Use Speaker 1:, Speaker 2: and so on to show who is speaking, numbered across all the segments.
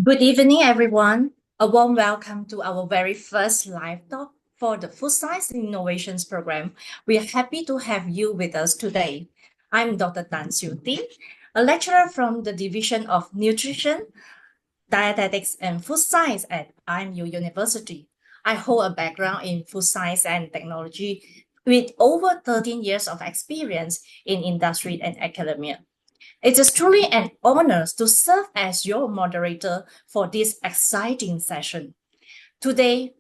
Speaker 1: Good evening, everyone. A warm welcome to our very first live talk for the Food Science Innovations Program. We are happy to have you with us today. I'm Dr. Tan Siu Tin, a lecturer from the Division of Nutrition, Dietetics, and Food Science at IMU University. I hold a background in food science and technology with over 13 years of experience in industry and academia. It is truly an honor to serve as your moderator for this exciting session. Today,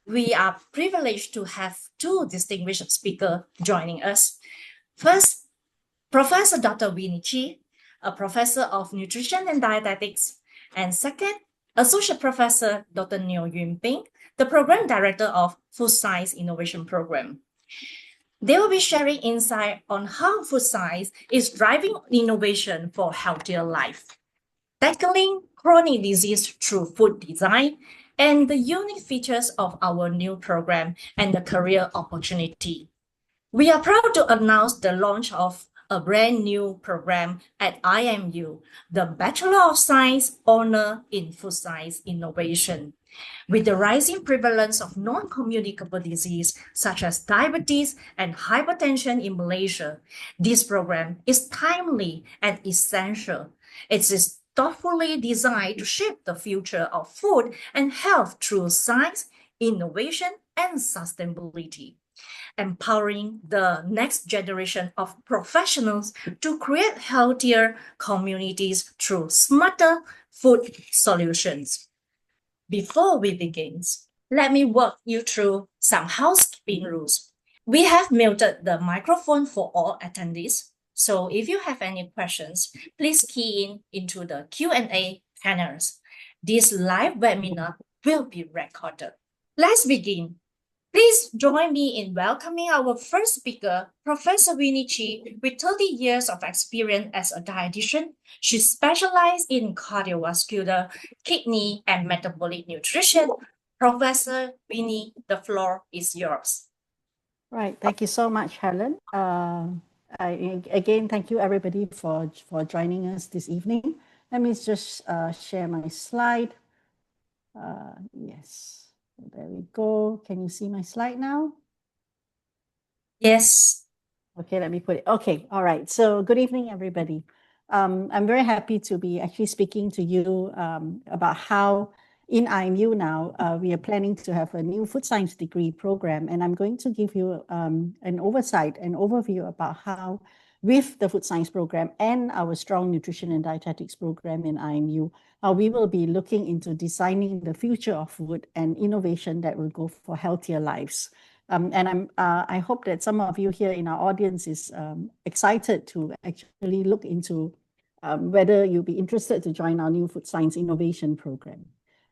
Speaker 1: we are privileged to have two distinguished speakers joining us. First, Professor Dr. Winnie Chi, a professor of nutrition and dietetics, and second, Associate Professor Dr. Neo Yun Ping, the Program Director of Food Science Innovation Program. They will be sharing insight on how food science is driving innovation for healthier life, tackling chronic disease through food design, and the unique features of our new program and the career opportunity. We are proud to announce the launch of a brand new program at IMU, the Bachelor of Science Honor in Food Science Innovation. With the rising prevalence of non-communicable disease such as diabetes and hypertension in Malaysia, this program is timely and essential. It is thoughtfully designed to shape the future of food and health through science, innovation, and sustainability, empowering the next generation of professionals to create healthier communities through smarter food solutions. Before we begin, let me walk you through some housekeeping rules. We have muted the microphone for all attendees, so if you have any questions, please key in into the Q&A panels. This live webinar will be recorded. Let's begin. Please join me in welcoming our first speaker, Professor Winnie Chi, with 30 years of experience as a dietitian. She specialized in cardiovascular, kidney, and metabolic nutrition. Professor Winnie, the floor is yours.
Speaker 2: Right. Thank you so much, Helen. Again, thank you everybody for joining us this evening. Let me just share my slide. Yes. There we go. Can you see my slide now?
Speaker 1: Yes.
Speaker 2: Okay, let me put it. Okay, all right. So good evening, everybody. I'm very happy to be actually speaking to you about how in IMU now, we are planning to have a new food science degree program. And I'm going to give you an overview about how with the food science program and our strong nutrition and dietetics program in IMU, we will be looking into designing the future of food and innovation that will go for healthier lives. And I hope that some of you here in our audience is excited to actually look into whether you'll be interested to join our new food science innovation program.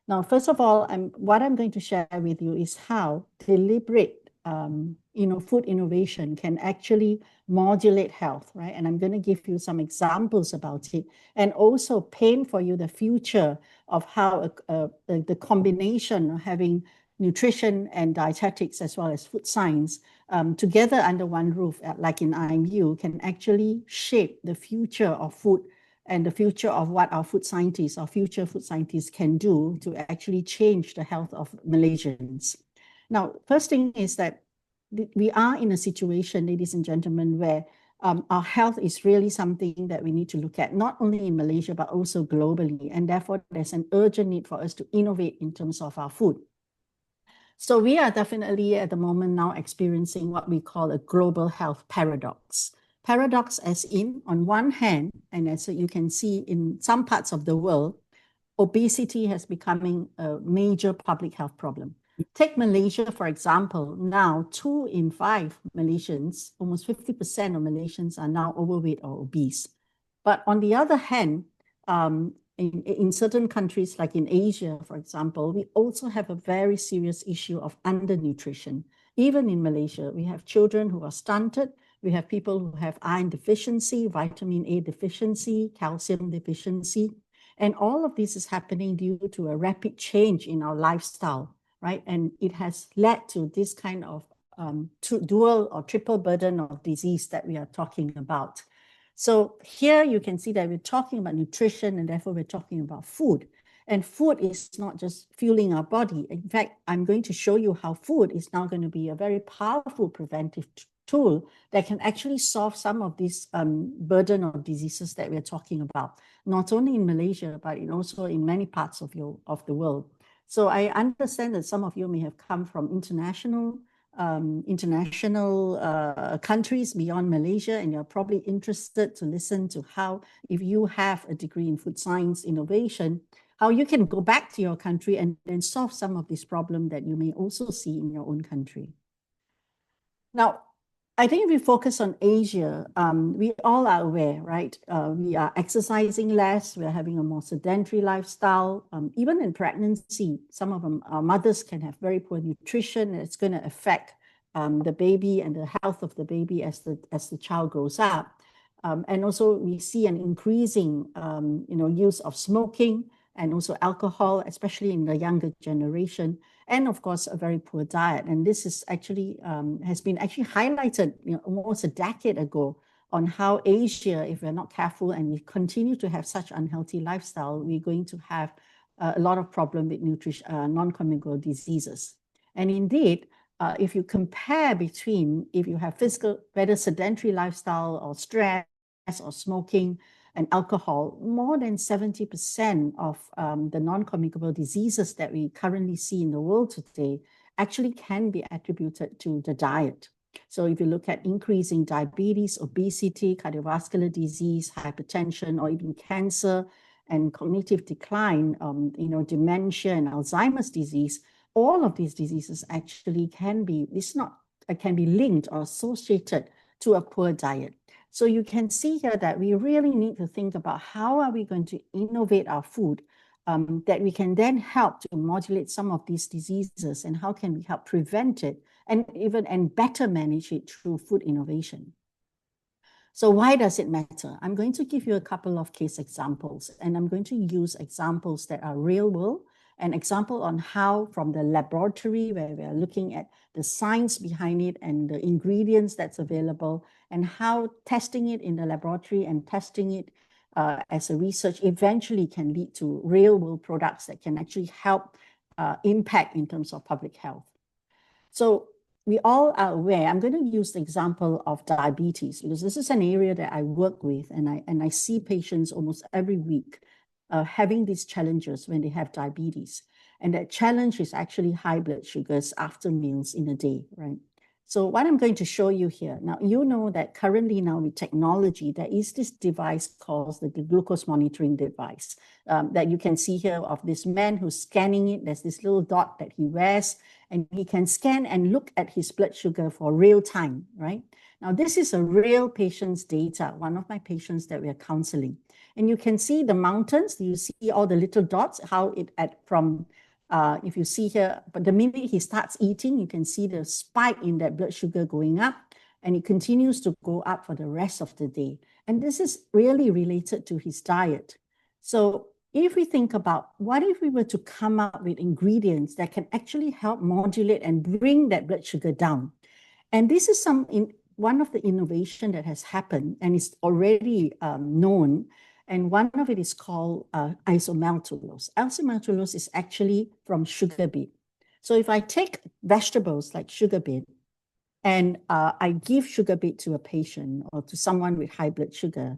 Speaker 2: Now, first of all, what I'm going to share with you is how deliberate food innovation can actually modulate health, right? And I'm going to give you some examples about it and also paint for you the future of how the combination of having nutrition and dietetics as well as food science together under one roof, like in IMU, can actually shape the future of food and the future of what our future food scientists can do to actually change the health of Malaysians. Now, first thing is that we are in a situation, ladies and gentlemen, where our health is really something that we need to look at, not only in Malaysia, but also globally. And therefore, there's an urgent need for us to innovate in terms of our food. So we are definitely at the moment now experiencing what we call a global health paradox. Paradox as in, on one hand, and as you can see in some parts of the world, obesity has becoming a major public health problem. Take Malaysia, for example. Now, 2 in 5 Malaysians, almost 50% of Malaysians are now overweight or obese. But on the other hand, in certain countries, like in Asia, for example, we also have a very serious issue of undernutrition. Even in Malaysia, we have children who are stunted. We have people who have iron deficiency, vitamin A deficiency, calcium deficiency. And all of this is happening due to a rapid change in our lifestyle, right? And it has led to this kind of dual or triple burden of disease that we are talking about. So here you can see that we're talking about nutrition and therefore we're talking about food. And food is not just fueling our body. In fact, I'm going to show you how food is now going to be a very powerful preventive tool that can actually solve some of this burden of diseases that we're talking about, not only in Malaysia, but also in many parts of the world. So I understand that some of you may have come from international countries beyond Malaysia, and you're probably interested to listen to how, if you have a degree in food science innovation, how you can go back to your country and then solve some of this problem that you may also see in your own country. Now, I think if we focus on Asia, we all are aware, right? We are exercising less, we're having a more sedentary lifestyle. Even in pregnancy, some of them, our mothers can have very poor nutrition, and it's going to affect the baby and the health of the baby as the child grows up. And also we see an increasing use of smoking and also alcohol, especially in the younger generation, and of course a very poor diet. And this is actually has been highlighted almost a decade ago on how Asia, if we're not careful and we continue to have such unhealthy lifestyle, we're going to have a lot of problem with non-communicable diseases. And indeed, if you compare between if you have whether sedentary lifestyle or stress or smoking and alcohol, more than 70% of the non-communicable diseases that we currently see in the world today actually can be attributed to the diet. So if you look at increasing diabetes, obesity, cardiovascular disease, hypertension, or even cancer and cognitive decline, dementia and Alzheimer's disease, all of these diseases actually can be linked or associated to a poor diet. So you can see here that we really need to think about how are we going to innovate our food that we can then help to modulate some of these diseases, and how can we help prevent it and better manage it through food innovation. So why does it matter? I'm going to give you a couple of case examples, and I'm going to use examples that are real world, an example on how from the laboratory, where we're looking at the science behind it and the ingredients that's available, and how testing it in the laboratory and testing it as a research eventually can lead to real world products that can actually help impact in terms of public health. So we all are aware, I'm going to use the example of diabetes, because this is an area that I work with, and I see patients almost every week having these challenges when they have diabetes. And that challenge is actually high blood sugars after meals in a day, right? So what I'm going to show you here, now you know that currently now with technology, there is this device called the glucose monitoring device that you can see here of this man who's scanning it. There's this little dot that he wears, and he can scan and look at his blood sugar for real time, right? Now, this is a real patient's data, one of my patients that we are counseling. And you can see the mountains, you see all the little dots, how it if you see here, but the minute he starts eating, you can see the spike in that blood sugar going up, and it continues to go up for the rest of the day. And this is really related to his diet. So if we think about what if we were to come up with ingredients that can actually help modulate and bring that blood sugar down. And this is one of the innovation that has happened and is already known. And one of it is called isomaltulose. Isomaltulose is actually from sugar beet. So if I take vegetables like sugar beet and I give sugar beet to a patient or to someone with high blood sugar,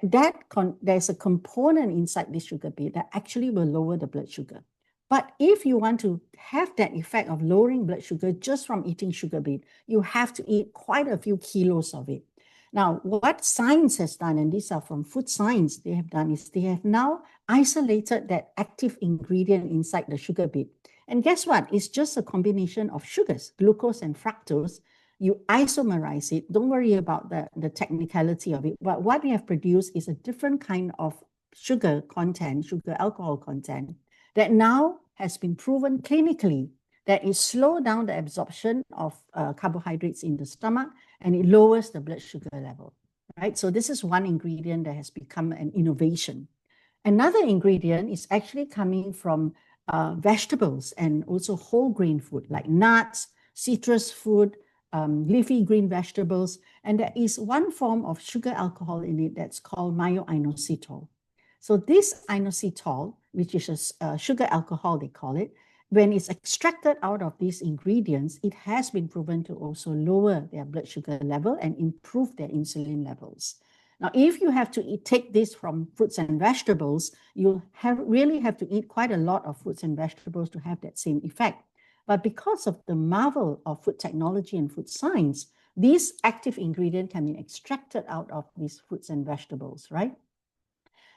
Speaker 2: there's a component inside this sugar beet that actually will lower the blood sugar. But if you want to have that effect of lowering blood sugar just from eating sugar beet, you have to eat quite a few kilos of it. Now, what science has done, and these are from food science, they have done is they have now isolated that active ingredient inside the sugar beet. And guess what? It's just a combination of sugars, glucose and fructose. You isomerize it. Don't worry about the technicality of it. But what we have produced is a different kind of sugar content, sugar alcohol content, that now has been proven clinically that it slows down the absorption of carbohydrates in the stomach, and it lowers the blood sugar level, right? So this is one ingredient that has become an innovation. Another ingredient is actually coming from vegetables and also whole grain food like nuts, citrus fruit, leafy green vegetables, and there is one form of sugar alcohol in it that's called myo-inositol. So this inositol which is a sugar alcohol, they call it, when it's extracted out of these ingredients, it has been proven to also lower their blood sugar level and improve their insulin levels. Now, if you have to take this from fruits and vegetables, you really have to eat quite a lot of fruits and vegetables to have that same effect. But because of the marvel of food technology and food science, these active ingredients can be extracted out of these fruits and vegetables, right?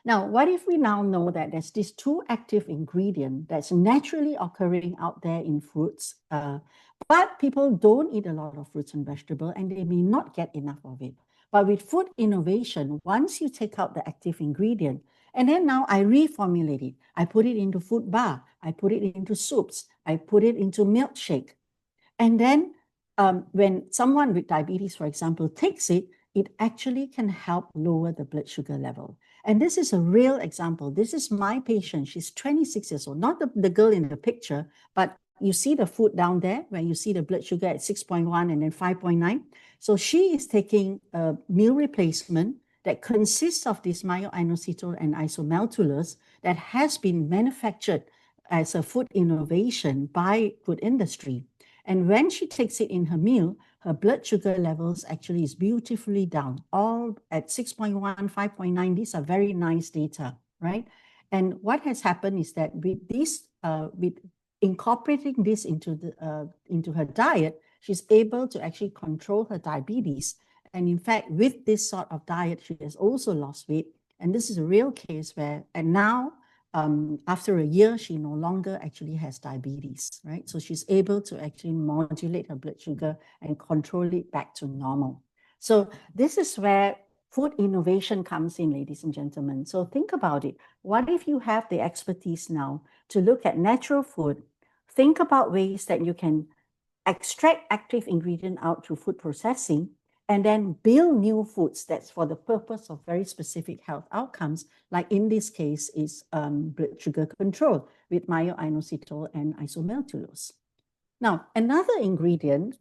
Speaker 2: Now, what if we now know that there's this two active ingredient that's naturally occurring out there in fruits, but people don't eat a lot of fruits and vegetables and they may not get enough of it. But with food innovation, once you take out the active ingredient, and then now I reformulate it, I put it into food bar, I put it into soups, I put it into milkshake. And then when someone with diabetes, for example, takes it, it actually can help lower the blood sugar level. And this is a real example. This is my patient. She's 26 years old, not the girl in the picture, but you see the food down there where you see the blood sugar at 6.1 and then 5.9. So she is taking a meal replacement that consists of this myo-inositol and isomaltulose that has been manufactured as a food innovation by food industry. And when she takes it in her meal, her blood sugar levels actually is beautifully down, all at 6.1, 5.9. These are very nice data, right? And what has happened is that with this, with incorporating this into her diet, she's able to actually control her diabetes. And in fact, with this sort of diet, she has also lost weight. And this is a real case where, and now, after a year, she no longer actually has diabetes, right? So she's able to actually modulate her blood sugar and control it back to normal. So this is where food innovation comes in, ladies and gentlemen. So think about it. What if you have the expertise now to look at natural food, think about ways that you can extract active ingredient out through food processing, and then build new foods that's for the purpose of very specific health outcomes, like in this case is blood sugar control with myo-inositol and isomaltulose. Now, another ingredient,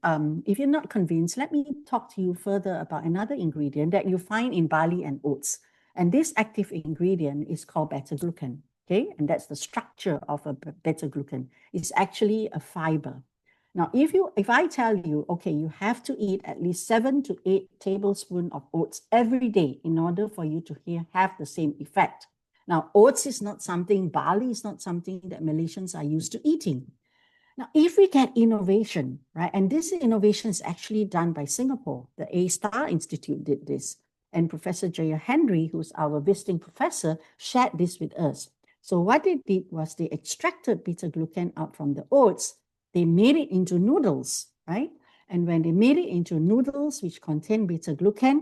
Speaker 2: if you're not convinced, let me talk to you further about another ingredient that you find in barley and oats. And this active ingredient is called beta-glucan, okay? And that's the structure of a beta-glucan. It's actually a fiber. Now, if I tell you, okay, you have to eat at least 7 to 8 tablespoons of oats every day in order for you to have the same effect. Now, oats is not something, barley is not something that Malaysians are used to eating. Now, if we get innovation, right, and this innovation is actually done by Singapore, the A*STAR Institute did this, and Professor Jaya Henry, who's our visiting professor, shared this with us. So what they did was they extracted beta-glucan out from the oats. They made it into noodles, right? And when they made it into noodles, which contain beta-glucan,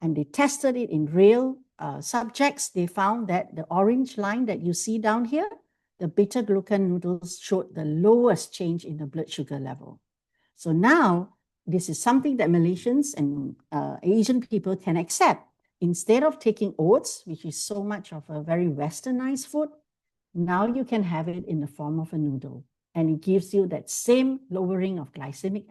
Speaker 2: and they tested it in real subjects, they found that the orange line that you see down here, the beta-glucan noodles showed the lowest change in the blood sugar level. So now, this is something that Malaysians and Asian people can accept. Instead of taking oats, which is so much of a very westernized food, now you can have it in the form of a noodle. And it gives you that same lowering of glycemic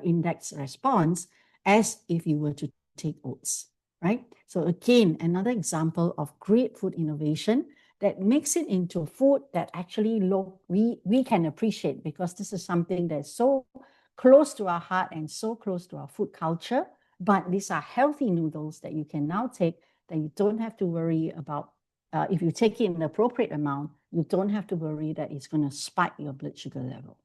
Speaker 2: index response as if you were to take oats, right? So again, another example of great food innovation that makes it into food that actually we can appreciate, because this is something that's so close to our heart and so close to our food culture. But these are healthy noodles that you can now take, that you don't have to worry about. If you take it in the appropriate amount, you don't have to worry that it's going to spike your blood sugar level,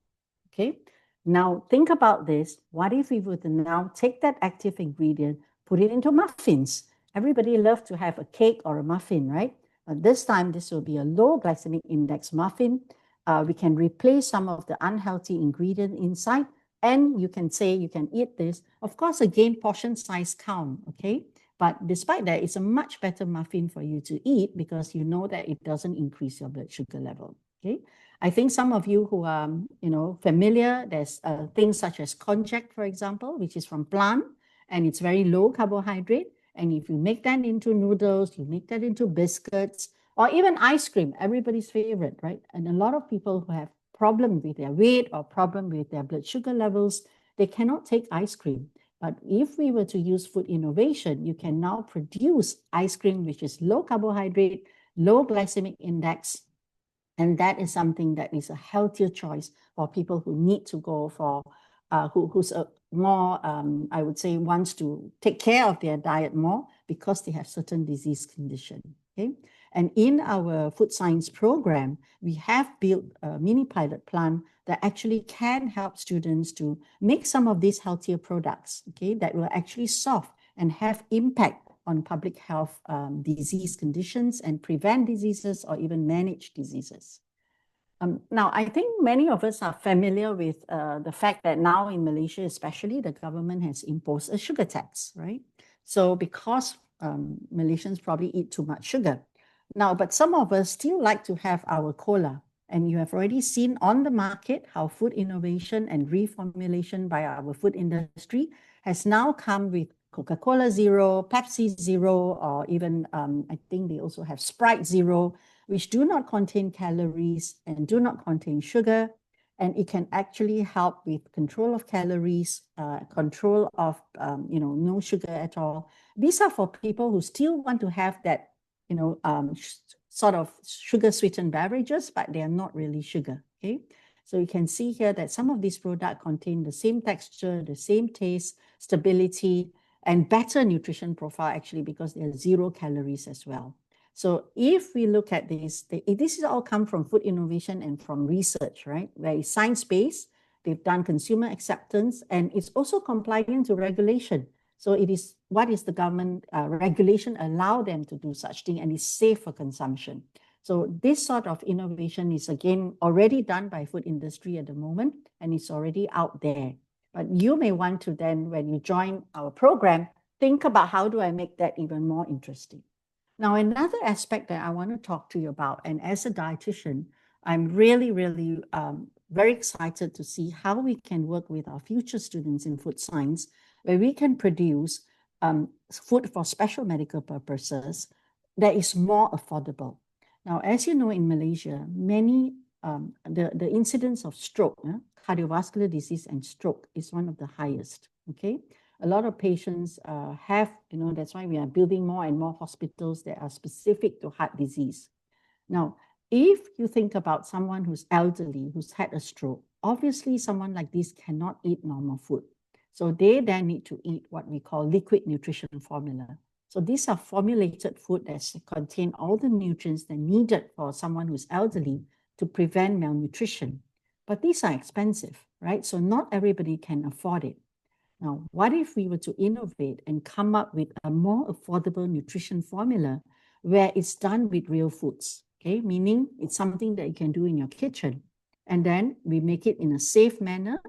Speaker 2: okay? Now, think about this. What if we were to now take that active ingredient, put it into muffins? Everybody loves to have a cake or a muffin, right? But this time, this will be a low glycemic index muffin. We can replace some of the unhealthy ingredient inside, and you can say you can eat this. Of course, again, portion size count, okay? But despite that, it's a much better muffin for you to eat because you know that it doesn't increase your blood sugar level, okay? I think some of you who are, familiar, there's things such as konjac, for example, which is from plant, and it's very low carbohydrate. And if you make that into noodles, you make that into biscuits, or even ice cream, everybody's favorite, right? And a lot of people who have problem with their weight or problem with their blood sugar levels, they cannot take ice cream. But if we were to use food innovation, you can now produce ice cream which is low carbohydrate, low glycemic index, And that is something that is a healthier choice for people who need to go for, who's a more, I would say, wants to take care of their diet more because they have certain disease condition. Okay. And in our food science program, we have built a mini pilot plant that actually can help students to make some of these healthier products, okay, that will actually solve and have impact on public health disease conditions and prevent diseases or even manage diseases. Now, I think many of us are familiar with the fact that now in Malaysia, especially, the government has imposed a sugar tax, right? So because Malaysians probably eat too much sugar. Now, but some of us still like to have our cola. And you have already seen on the market how food innovation and reformulation by our food industry has now come with Coca-Cola Zero, Pepsi Zero, or even I think they also have Sprite Zero, which do not contain calories and do not contain sugar. And it can actually help with control of calories, control of, no sugar at all. These are for people who still want to have that, sort of sugar sweetened beverages, but they are not really sugar, okay? So you can see here that some of these products contain the same texture, the same taste, stability, and better nutrition profile actually because they are 0 calories as well. So if we look at this, this is all come from food innovation and from research, right? Where it's science-based, they've done consumer acceptance, and it's also compliant to regulation. So it is, what is the government regulation allow them to do such thing, and it's safe for consumption. So this sort of innovation is again already done by food industry at the moment, and it's already out there. But you may want to then, when you join our program, think about how do I make that even more interesting. Now, another aspect that I want to talk to you about, and as a dietitian, I'm really, really very excited to see how we can work with our future students in food science, where we can produce food for special medical purposes that is more affordable. Now, as you know, in Malaysia, many, the incidence of stroke, cardiovascular disease and stroke is one of the highest, okay? A lot of patients have, that's why we are building more and more hospitals that are specific to heart disease. Now, if you think about someone who's elderly, who's had a stroke, obviously someone like this cannot eat normal food. So they then need to eat what we call liquid nutrition formula. So these are formulated food that contain all the nutrients that are needed for someone who's elderly to prevent malnutrition. But these are expensive, right? So not everybody can afford it. Now, what if we were to innovate and come up with a more affordable nutrition formula where it's done with real foods, okay? Meaning it's something that you can do in your kitchen. And then we make it in a safe manner,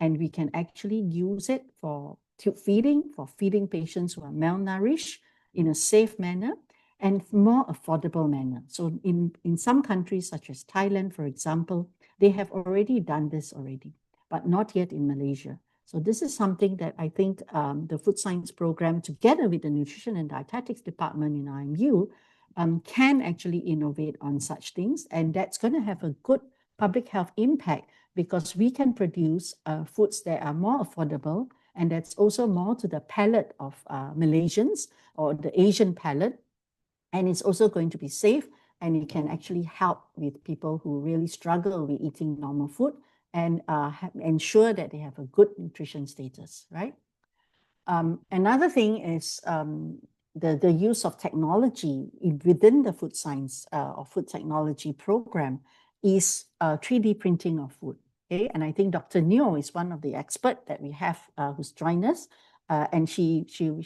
Speaker 2: and we can actually use it for tube feeding, for feeding patients who are malnourished in a safe manner and more affordable manner. So in some countries, such as Thailand, for example, they have already done this already, but not yet in Malaysia. So this is something that I think the food science program, together with the nutrition and dietetics department in IMU, can actually innovate on such things. And that's going to have a good public health impact because we can produce foods that are more affordable, and that's also more to the palate of Malaysians or the Asian palate. And it's also going to be safe, and it can actually help with people who really struggle with eating normal food and ensure that they have a good nutrition status, right? Another thing is the use of technology within the food science or food technology program is 3D printing of food. Okay, and I think Dr. Neo is one of the experts that we have who's joined us, and she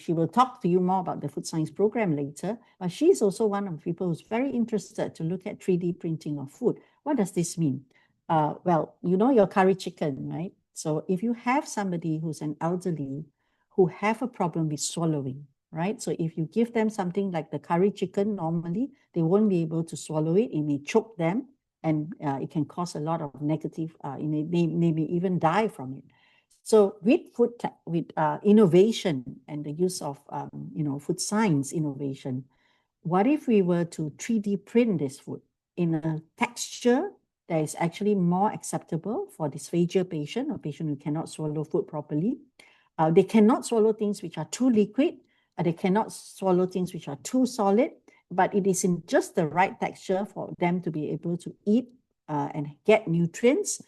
Speaker 2: will talk to you more about the food science program later. But she's also one of the people who's very interested to look at 3D printing of food. What does this mean? Well, you know your curry chicken, right? So if you have somebody who's an elderly who have a problem with swallowing, right? So if you give them something like the curry chicken, normally they won't be able to swallow it. It may choke them, and it can cause a lot of negative, they may even die from it. So with innovation and the use of food science innovation, what if we were to 3D print this food in a texture that is actually more acceptable for dysphagia patient or patient who cannot swallow food properly? They cannot swallow things which are too liquid. They cannot swallow things which are too solid. but it is in just the right texture for them to be able to eat and get nutrients.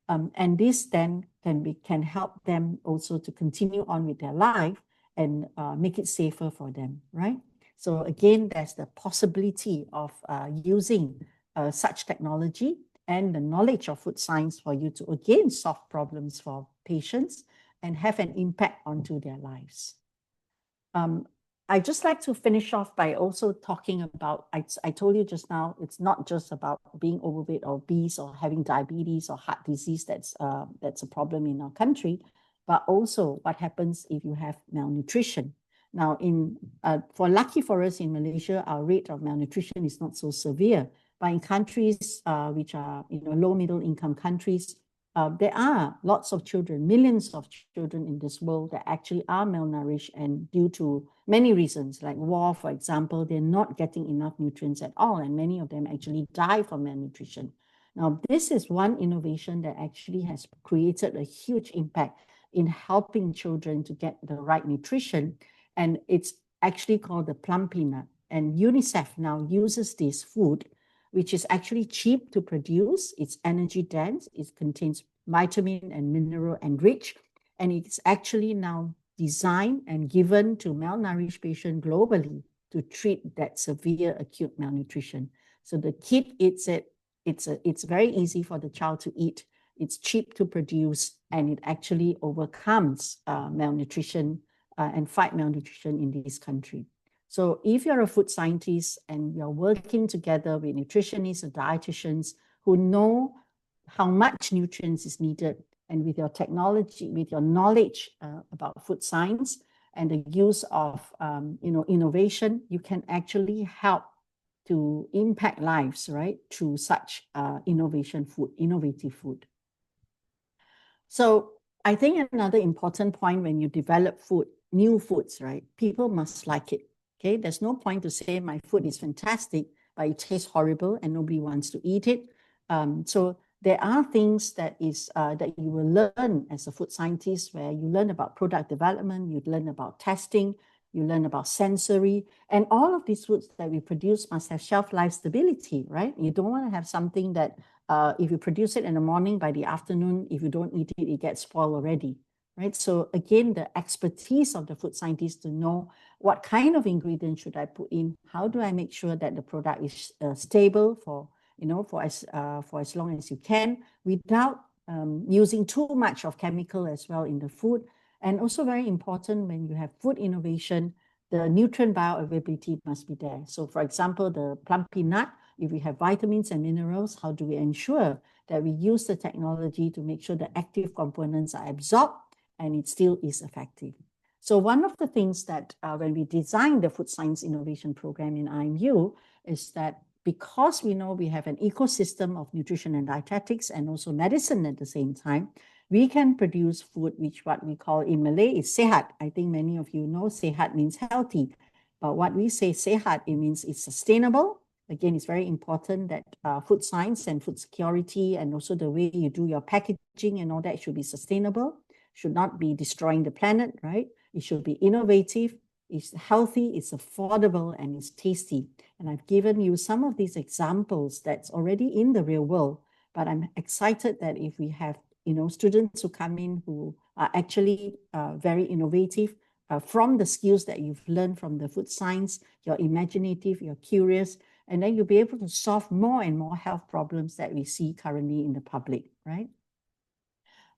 Speaker 2: And this then can help them also to continue on with their life and make it safer for them, right? So again, there's the possibility of using such technology and the knowledge of food science for you to again solve problems for patients and have an impact onto their lives. I'd just like to finish off by also talking about, I told you just now, it's not just about being overweight or obese or having diabetes or heart disease that's a problem in our country, but also what happens if you have malnutrition. Now, lucky for us in Malaysia, our rate of malnutrition is not so severe. But in countries which are low middle income countries, there are lots of children, millions of children in this world that actually are malnourished, and due to many reasons, like war, for example, they're not getting enough nutrients at all, and many of them actually die from malnutrition. Now, this is one innovation that actually has created a huge impact in helping children to get the right nutrition, and it's actually called the Plumpy Nut. And UNICEF now uses this food, which is actually cheap to produce. It's energy dense. It contains vitamin and mineral enriched, and it's actually now designed and given to malnourished patients globally to treat that severe acute malnutrition. So the kid eats it. It's very easy for the child to eat. It's cheap to produce, and it actually overcomes malnutrition and fight malnutrition in this country. So if you're a food scientist and you're working together with nutritionists or dietitians who know how much nutrients is needed, and with your technology, with your knowledge about food science and the use of innovation, you can actually help to impact lives, right, through such innovative food. So I think another important point when you develop food, new foods, right, people must like it. Okay, there's no point to say my food is fantastic, but it tastes horrible and nobody wants to eat it. So there are things that you will learn as a food scientist, where you learn about product development, you learn about testing, you learn about sensory, and all of these foods that we produce must have shelf life stability, right? You don't want to have something that if you produce it in the morning, by the afternoon, if you don't eat it, it gets spoiled already. Right? So again, the expertise of the food scientist to know what kind of ingredients should I put in, how do I make sure that the product is stable for as long as you can, without using too much of chemical as well in the food. And also very important, when you have food innovation, the nutrient bioavailability must be there. So for example, the Plumpy Nut, if we have vitamins and minerals, how do we ensure that we use the technology to make sure the active components are absorbed and it still is effective? So one of the things that when we designed the Food Science Innovation Program in IMU is that because we know we have an ecosystem of nutrition and dietetics and also medicine at the same time, we can produce food which what we call in Malay is sehat. I think many of you know sehat means healthy. But what we say sehat, it means it's sustainable. Again, it's very important that food science and food security and also the way you do your packaging and all that should be sustainable, should not be destroying the planet, right? It should be innovative, it's healthy, it's affordable, and it's tasty. And I've given you some of these examples that's already in the real world, but I'm excited that if we have students who come in who are actually very innovative from the skills that you've learned from the food science, you're imaginative, you're curious, and then you'll be able to solve more and more health problems that we see currently in the public, right?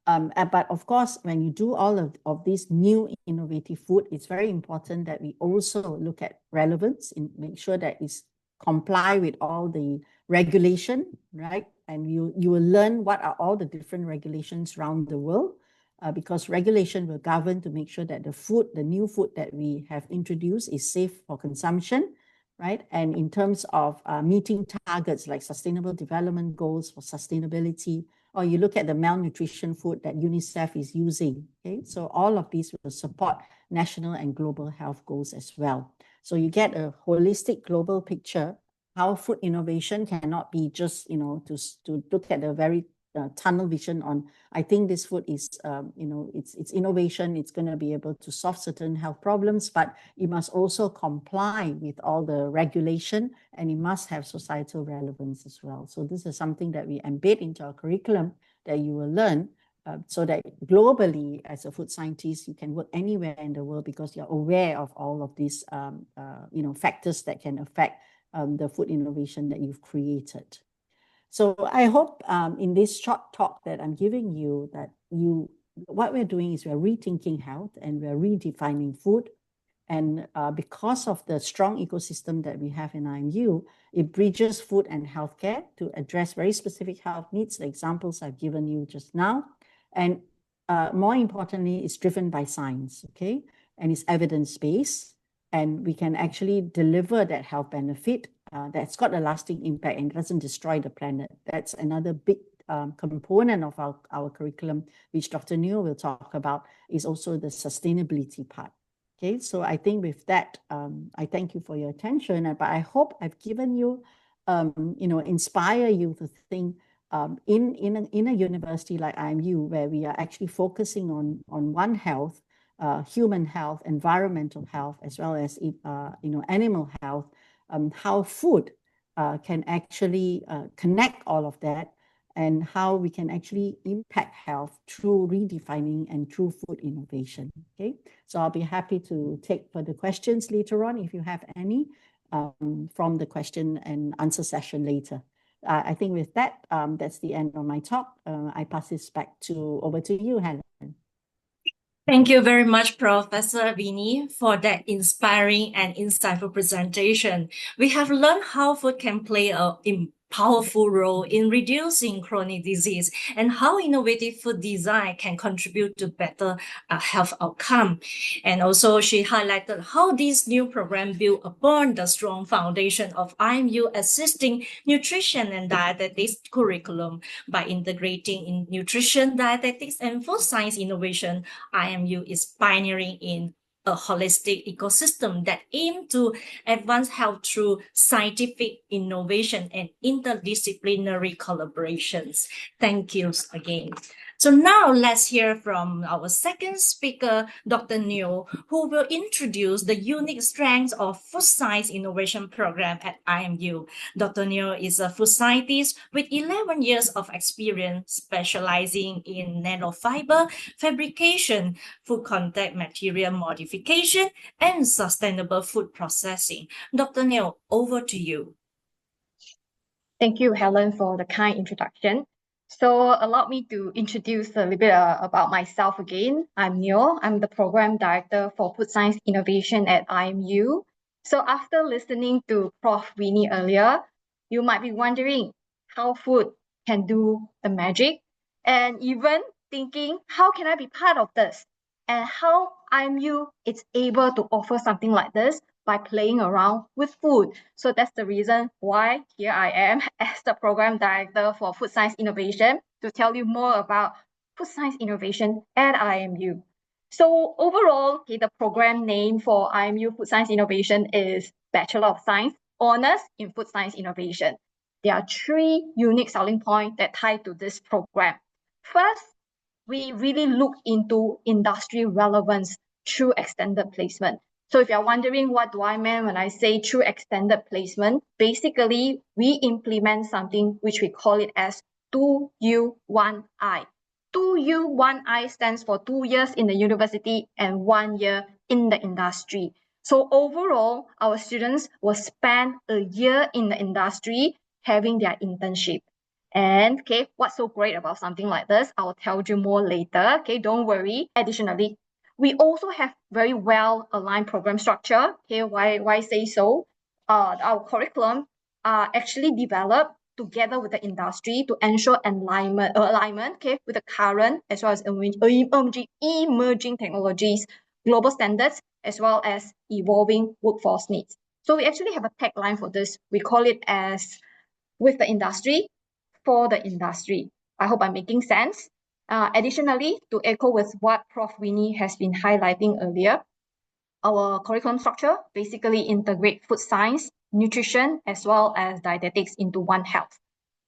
Speaker 2: But of course, when you do all of these new innovative food, it's very important that we also look at relevance and make sure that it's comply with all the regulation, right? And you will learn what are all the different regulations around the world, because regulation will govern to make sure that the new food that we have introduced is safe for consumption, right? And in terms of meeting targets like Sustainable Development Goals for sustainability, or you look at the malnutrition food that UNICEF is using, okay? So all of these will support national and global health goals as well. So you get a holistic global picture how food innovation cannot be just, to look at the very tunnel vision on, I think this food is, it's innovation. It's going to be able to solve certain health problems, but it must also comply with all the regulation, and it must have societal relevance as well. So this is something that we embed into our curriculum that you will learn, so that globally, as a food scientist, you can work anywhere in the world because you're aware of all of these, factors that can affect the food innovation that you've created. So I hope in this short talk that I'm giving you, that what we're doing is we're rethinking health and we're redefining food. And because of the strong ecosystem that we have in IMU, it bridges food and healthcare to address very specific health needs, the examples I've given you just now. And more importantly, it's driven by science, okay? And it's evidence-based, and we can actually deliver that health benefit that's got a lasting impact and doesn't destroy the planet. That's another big component of our curriculum, which Dr. Neo will talk about, is also the sustainability part. Okay, so I think with that, I thank you for your attention, but I hope I've given you, inspire you to think in a university like IMU, where we are actually focusing on one health, human health, environmental health, as well as animal health, how food can actually connect all of that, and how we can actually impact health through redefining and through food innovation. Okay, so I'll be happy to take further questions later on if you have any from the question and answer session later. I think with that, that's the end of my talk. I pass this back over to you, Helen.
Speaker 1: Thank you very much, Professor Winnie, for that inspiring and insightful presentation. We have learned how food can play a powerful role in reducing chronic disease and how innovative food design can contribute to better health outcome. And also she highlighted how this new program built upon the strong foundation of IMU assisting nutrition and dietetics curriculum. By integrating in nutrition, dietetics, and food science innovation, IMU is pioneering in a holistic ecosystem that aims to advance health through scientific innovation and interdisciplinary collaborations. Thank you again. So now let's hear from our second speaker, Dr. Neo, who will introduce the unique strengths of Food Science Innovation Program at IMU. Dr. Neo is a food scientist with 11 years of experience specializing in nanofiber fabrication, food contact material modification, and sustainable food processing. Dr. Neo, over to you.
Speaker 3: Thank you, Helen, for the kind introduction. So allow me to introduce a little bit about myself again. I'm Neo. I'm the Program Director for Food Science Innovation at IMU. So after listening to Prof. Winnie earlier, you might be wondering how food can do the magic, and even thinking, how can I be part of this? And how IMU is able to offer something like this by playing around with food. So that's the reason why here I am as the Program Director for Food Science Innovation to tell you more about food science innovation at IMU. So overall, the program name for IMU Food Science Innovation is Bachelor of Science, Honours in Food Science Innovation. There are 3 unique selling points that tie to this program. First, we really look into industry relevance through extended placement. So if you're wondering what do I mean when I say through extended placement, basically we implement something which we call it as 2U1I. 2U1I stands for 2 years in the university and 1 year in the industry. So overall, our students will spend a year in the industry having their internship. And what's so great about something like this? I'll tell you more later. Don't worry. Additionally, we also have very well aligned program structure. Why say so? Our curriculum are actually developed together with the industry to ensure alignment with the current as well as emerging technologies, global standards, as well as evolving workforce needs. So we actually have a tagline for this. We call it as with the industry, for the industry. I hope I'm making sense. Additionally, to echo with what Prof. Winnie has been highlighting earlier, our curriculum structure basically integrates food science, nutrition, as well as dietetics into one health.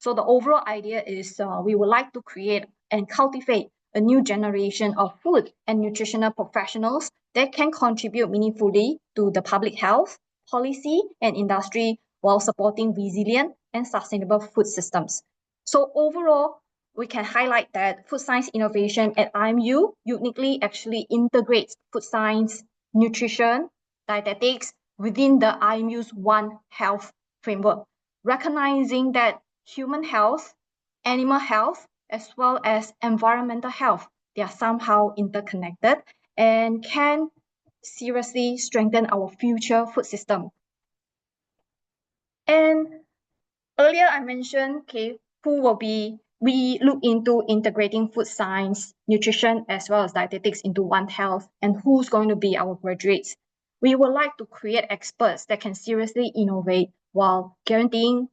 Speaker 3: So the overall idea is we would like to create and cultivate a new generation of food and nutritional professionals that can contribute meaningfully to the public health, policy, and industry while supporting resilient and sustainable food systems. So overall, we can highlight that food science innovation at IMU uniquely actually integrates food science, nutrition, dietetics within the IMU's One Health framework, recognizing that human health, animal health, as well as environmental health, they are somehow interconnected and can seriously strengthen our future food system. And earlier I mentioned, we look into integrating food science, nutrition, as well as dietetics into One Health, and who's going to be our graduates. We would like to create experts that can seriously innovate while guaranteeing,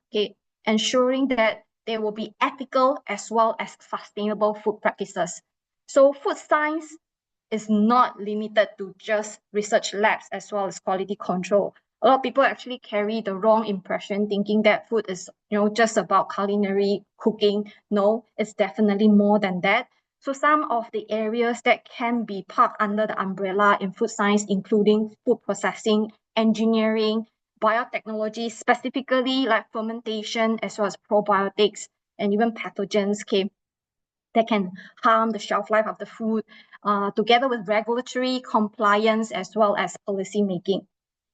Speaker 3: ensuring that there will be ethical as well as sustainable food practices. So food science is not limited to just research labs as well as quality control. A lot of people actually carry the wrong impression thinking that food is just about culinary cooking. No, it's definitely more than that. So some of the areas that can be parked under the umbrella in food science, including food processing, engineering, biotechnology, specifically like fermentation, as well as probiotics and even pathogens, that can harm the shelf life of the food, together with regulatory compliance as well as policy making.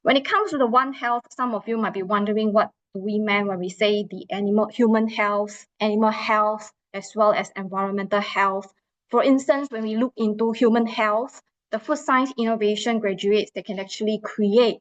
Speaker 3: When it comes to the One Health, some of you might be wondering what do we mean when we say the human health, animal health, as well as environmental health. For instance, when we look into human health, the food science innovation graduates, they can actually create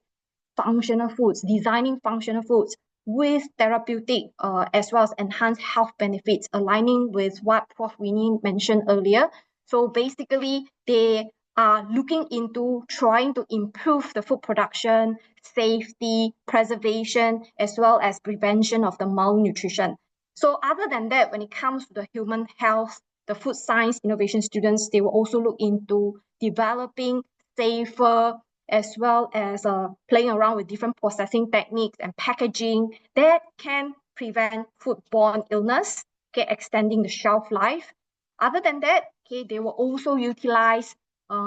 Speaker 3: functional foods, designing functional foods with therapeutic as well as enhanced health benefits, aligning with what Prof. Winnie mentioned earlier. So basically, they are looking into trying to improve the food production, safety, preservation, as well as prevention of the malnutrition. So other than that, when it comes to the human health, the food science innovation students, they will also look into developing safer as well as playing around with different processing techniques and packaging that can prevent foodborne illness, extending the shelf life. Other than that, they will also utilize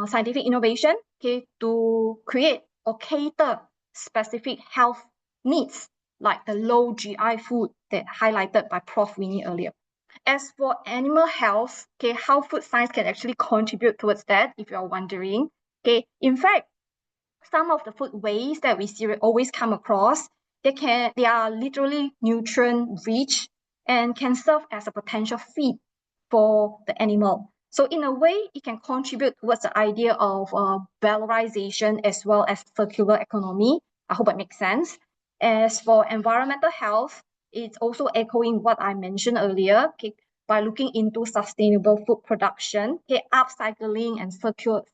Speaker 3: scientific innovation, to create or cater specific health needs, like the low GI food that highlighted by Prof. Winnie earlier. As for animal health, how food science can actually contribute towards that, if you're wondering. In fact, some of the food waste that we always come across, they are literally nutrient rich and can serve as a potential feed for the animal. So in a way, it can contribute towards the idea of valorization as well as circular economy. I hope that makes sense. As for environmental health, it's also echoing what I mentioned earlier, by looking into sustainable food production, upcycling and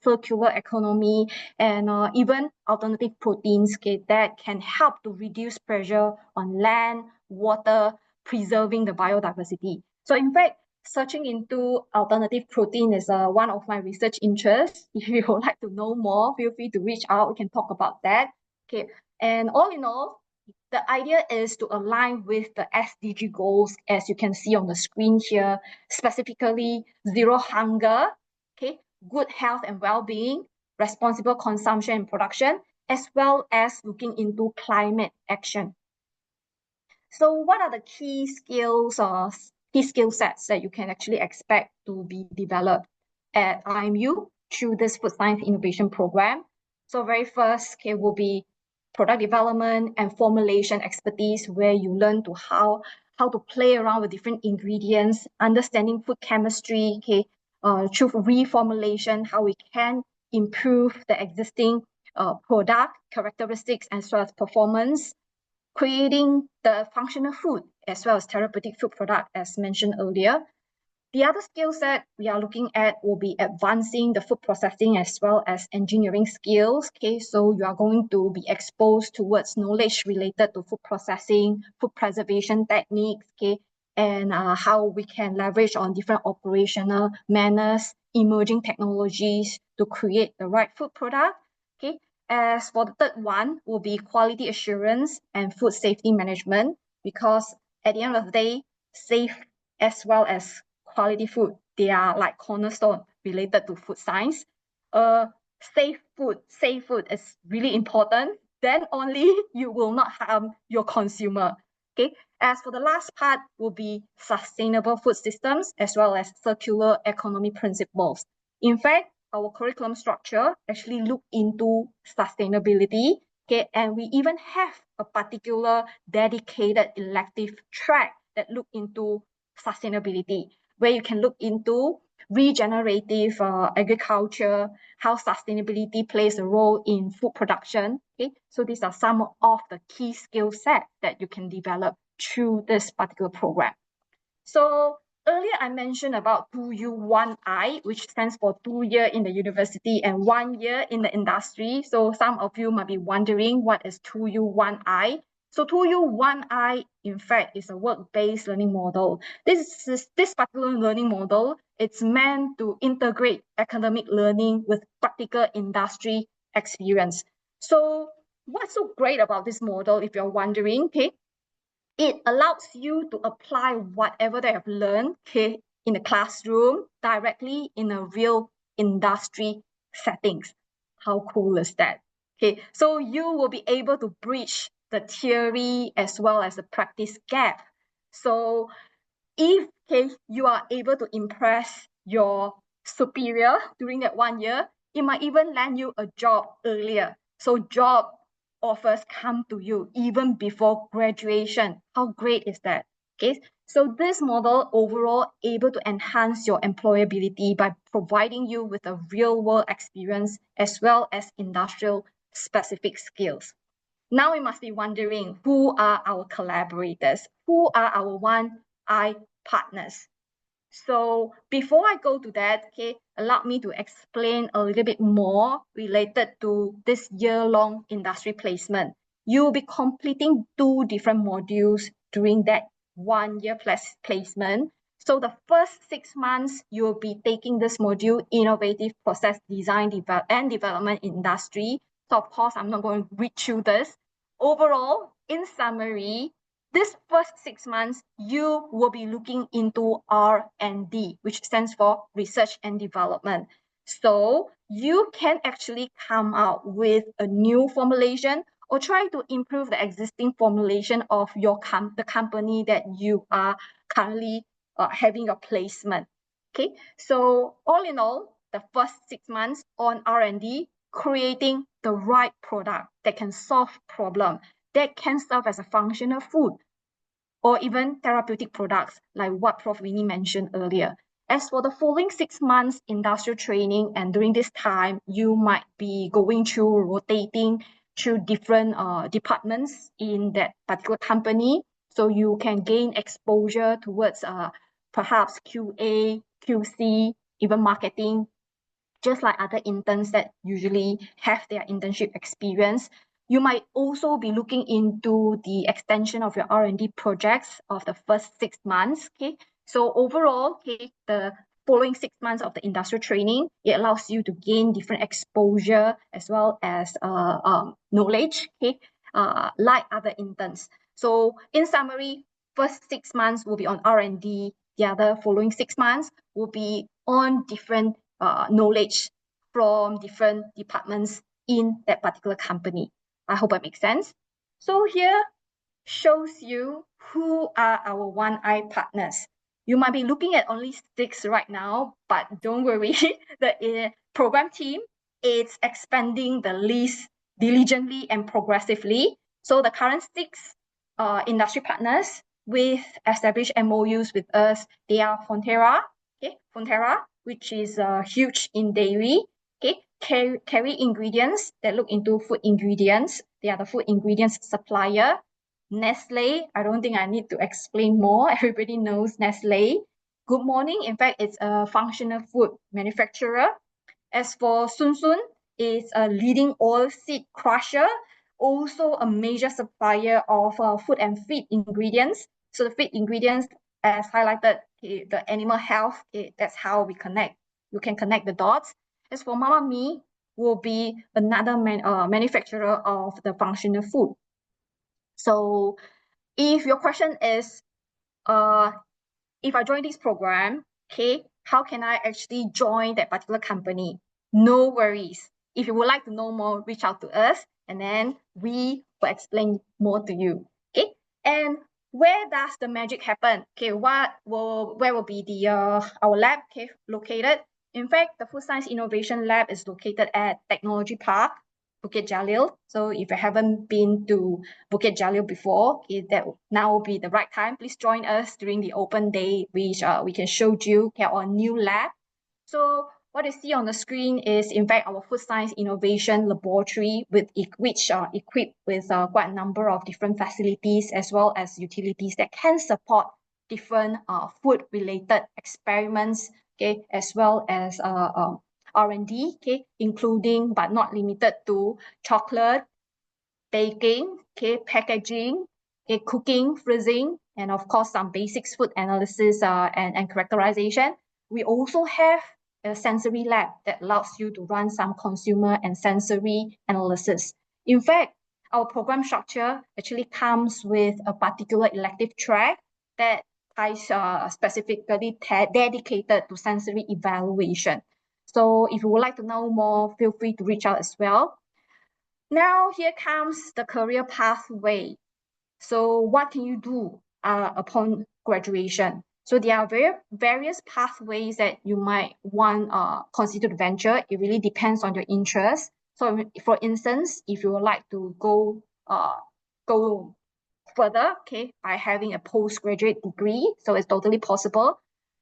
Speaker 3: circular economy, and even alternative proteins, that can help to reduce pressure on land, water, preserving the biodiversity. So in fact, searching into alternative protein is one of my research interests. If you would like to know more, feel free to reach out. We can talk about that. And all in all, the idea is to align with the SDG goals, as you can see on the screen here, specifically zero hunger, good health and well-being, responsible consumption and production, as well as looking into climate action. So what are the key skills or key skill sets that you can actually expect to be developed at IMU through this food science innovation program? So very first, will be product development and formulation expertise, where you learn to how to play around with different ingredients, understanding food chemistry, through reformulation, how we can improve the existing product characteristics as well as performance, creating the functional food as well as therapeutic food product, as mentioned earlier. The other skill set we are looking at will be advancing the food processing as well as engineering skills. So you are going to be exposed towards knowledge related to food processing, food preservation techniques, and how we can leverage on different operational manners, emerging technologies to create the right food product. As for the third one will be quality assurance and food safety management, because at the end of the day, safe as well as quality food. They are like cornerstone related to food science. Safe food is really important. Then only you will not harm your consumer. Okay. As for the last part will be sustainable food systems as well as circular economy principles. In fact, our curriculum structure actually look into sustainability. Okay, and we even have a particular dedicated elective track that look into sustainability, where you can look into regenerative agriculture, how sustainability plays a role in food production. Okay, so these are some of the key skill set that you can develop through this particular program. So earlier I mentioned about 2U1I, which stands for 2 year in the university and 1 year in the industry. So some of you might be wondering what is 2U1I. So 2U1I, in fact, is a work-based learning model. This particular learning model, it's meant to integrate academic learning with practical industry experience. So what's so great about this model, if you're wondering, okay? It allows you to apply whatever they have learned, okay, in the classroom directly in a real industry settings. How cool is that? Okay, so you will be able to bridge the theory as well as the practice gap. So if you are able to impress your superior during that 1 year, it might even land you a job earlier. So job offers come to you even before graduation. How great is that? Okay, so this model overall able to enhance your employability by providing you with a real world experience as well as industrial specific skills. Now we must be wondering, who are our collaborators? Who are our 1I partners? So before I go to that, okay, allow me to explain a little bit more related to this year-long industry placement. You'll be completing 2 different modules during that 1 year placement. So the first 6 months, you'll be taking this module, Innovative Process Design and Development Industry. So of course, I'm not going to read through this. Overall, in summary, this first 6 months, you will be looking into R&D, which stands for research and development. So you can actually come out with a new formulation or try to improve the existing formulation of your the company that you are currently having a placement. Okay, so all in all, the first 6 months on R&D, creating the right product that can solve problem, that can serve as a functional food, or even therapeutic products like what Prof. Winnie mentioned earlier. As for the following 6 months industrial training, and during this time, you might be going through rotating through different departments in that particular company. So you can gain exposure towards perhaps QA, QC, even marketing, just like other interns that usually have their internship experience. You might also be looking into the extension of your R&D projects of the first 6 months. Okay, so overall, okay, the following 6 months of the industrial training, it allows you to gain different exposure as well as knowledge, okay, like other interns. So in summary, first 6 months will be on R&D. The other following 6 months will be on different knowledge from different departments in that particular company. I hope it makes sense. So here shows you who are our 1I partners. You might be looking at only 6 right now, but don't worry, the program team is expanding the list diligently and progressively. So the current 6 industry partners with established MOUs with us, they are Fonterra, okay, Fonterra, which is huge in dairy, okay, Kerry Ingredients that look into food ingredients. They are the food ingredients supplier. Nestle, I don't think I need to explain more. Everybody knows Nestle. Good Morning, in fact, it's a functional food manufacturer. As for Sun Sun, it's a leading oil seed crusher, also a major supplier of food and feed ingredients. So the feed ingredients, as highlighted, the animal health, that's how we connect. You can connect the dots. As for Mama Me, will be another manufacturer of the functional food. So if your question is, if I join this program, okay, how can I actually join that particular company? No worries. If you would like to know more, reach out to us, and then we will explain more to you. Okay, and where does the magic happen? Okay, where will be the our lab located? In fact, the Food Science Innovation Lab is located at Technology Park, Bukit Jalil. So if you haven't been to Bukit Jalil before, that now will be the right time. Please join us during the open day, which we can show you our new lab. So what you see on the screen is, in fact, our Food Science Innovation Laboratory, which are equipped with quite a number of different facilities as well as utilities that can support different food-related experiments, okay, as well as R&D, okay, including but not limited to chocolate, baking, okay, packaging, okay, cooking, freezing, and of course some basics food analysis and characterization. We also have a sensory lab that allows you to run some consumer and sensory analysis. In fact, our program structure actually comes with a particular elective track that is specifically dedicated to sensory evaluation. So if you would like to know more, feel free to reach out as well. Now here comes the career pathway. So what can you do upon graduation? So there are various pathways that you might want consider to venture. It really depends on your interest. So for instance, if you would like to go further, okay, by having a postgraduate degree, so it's totally possible.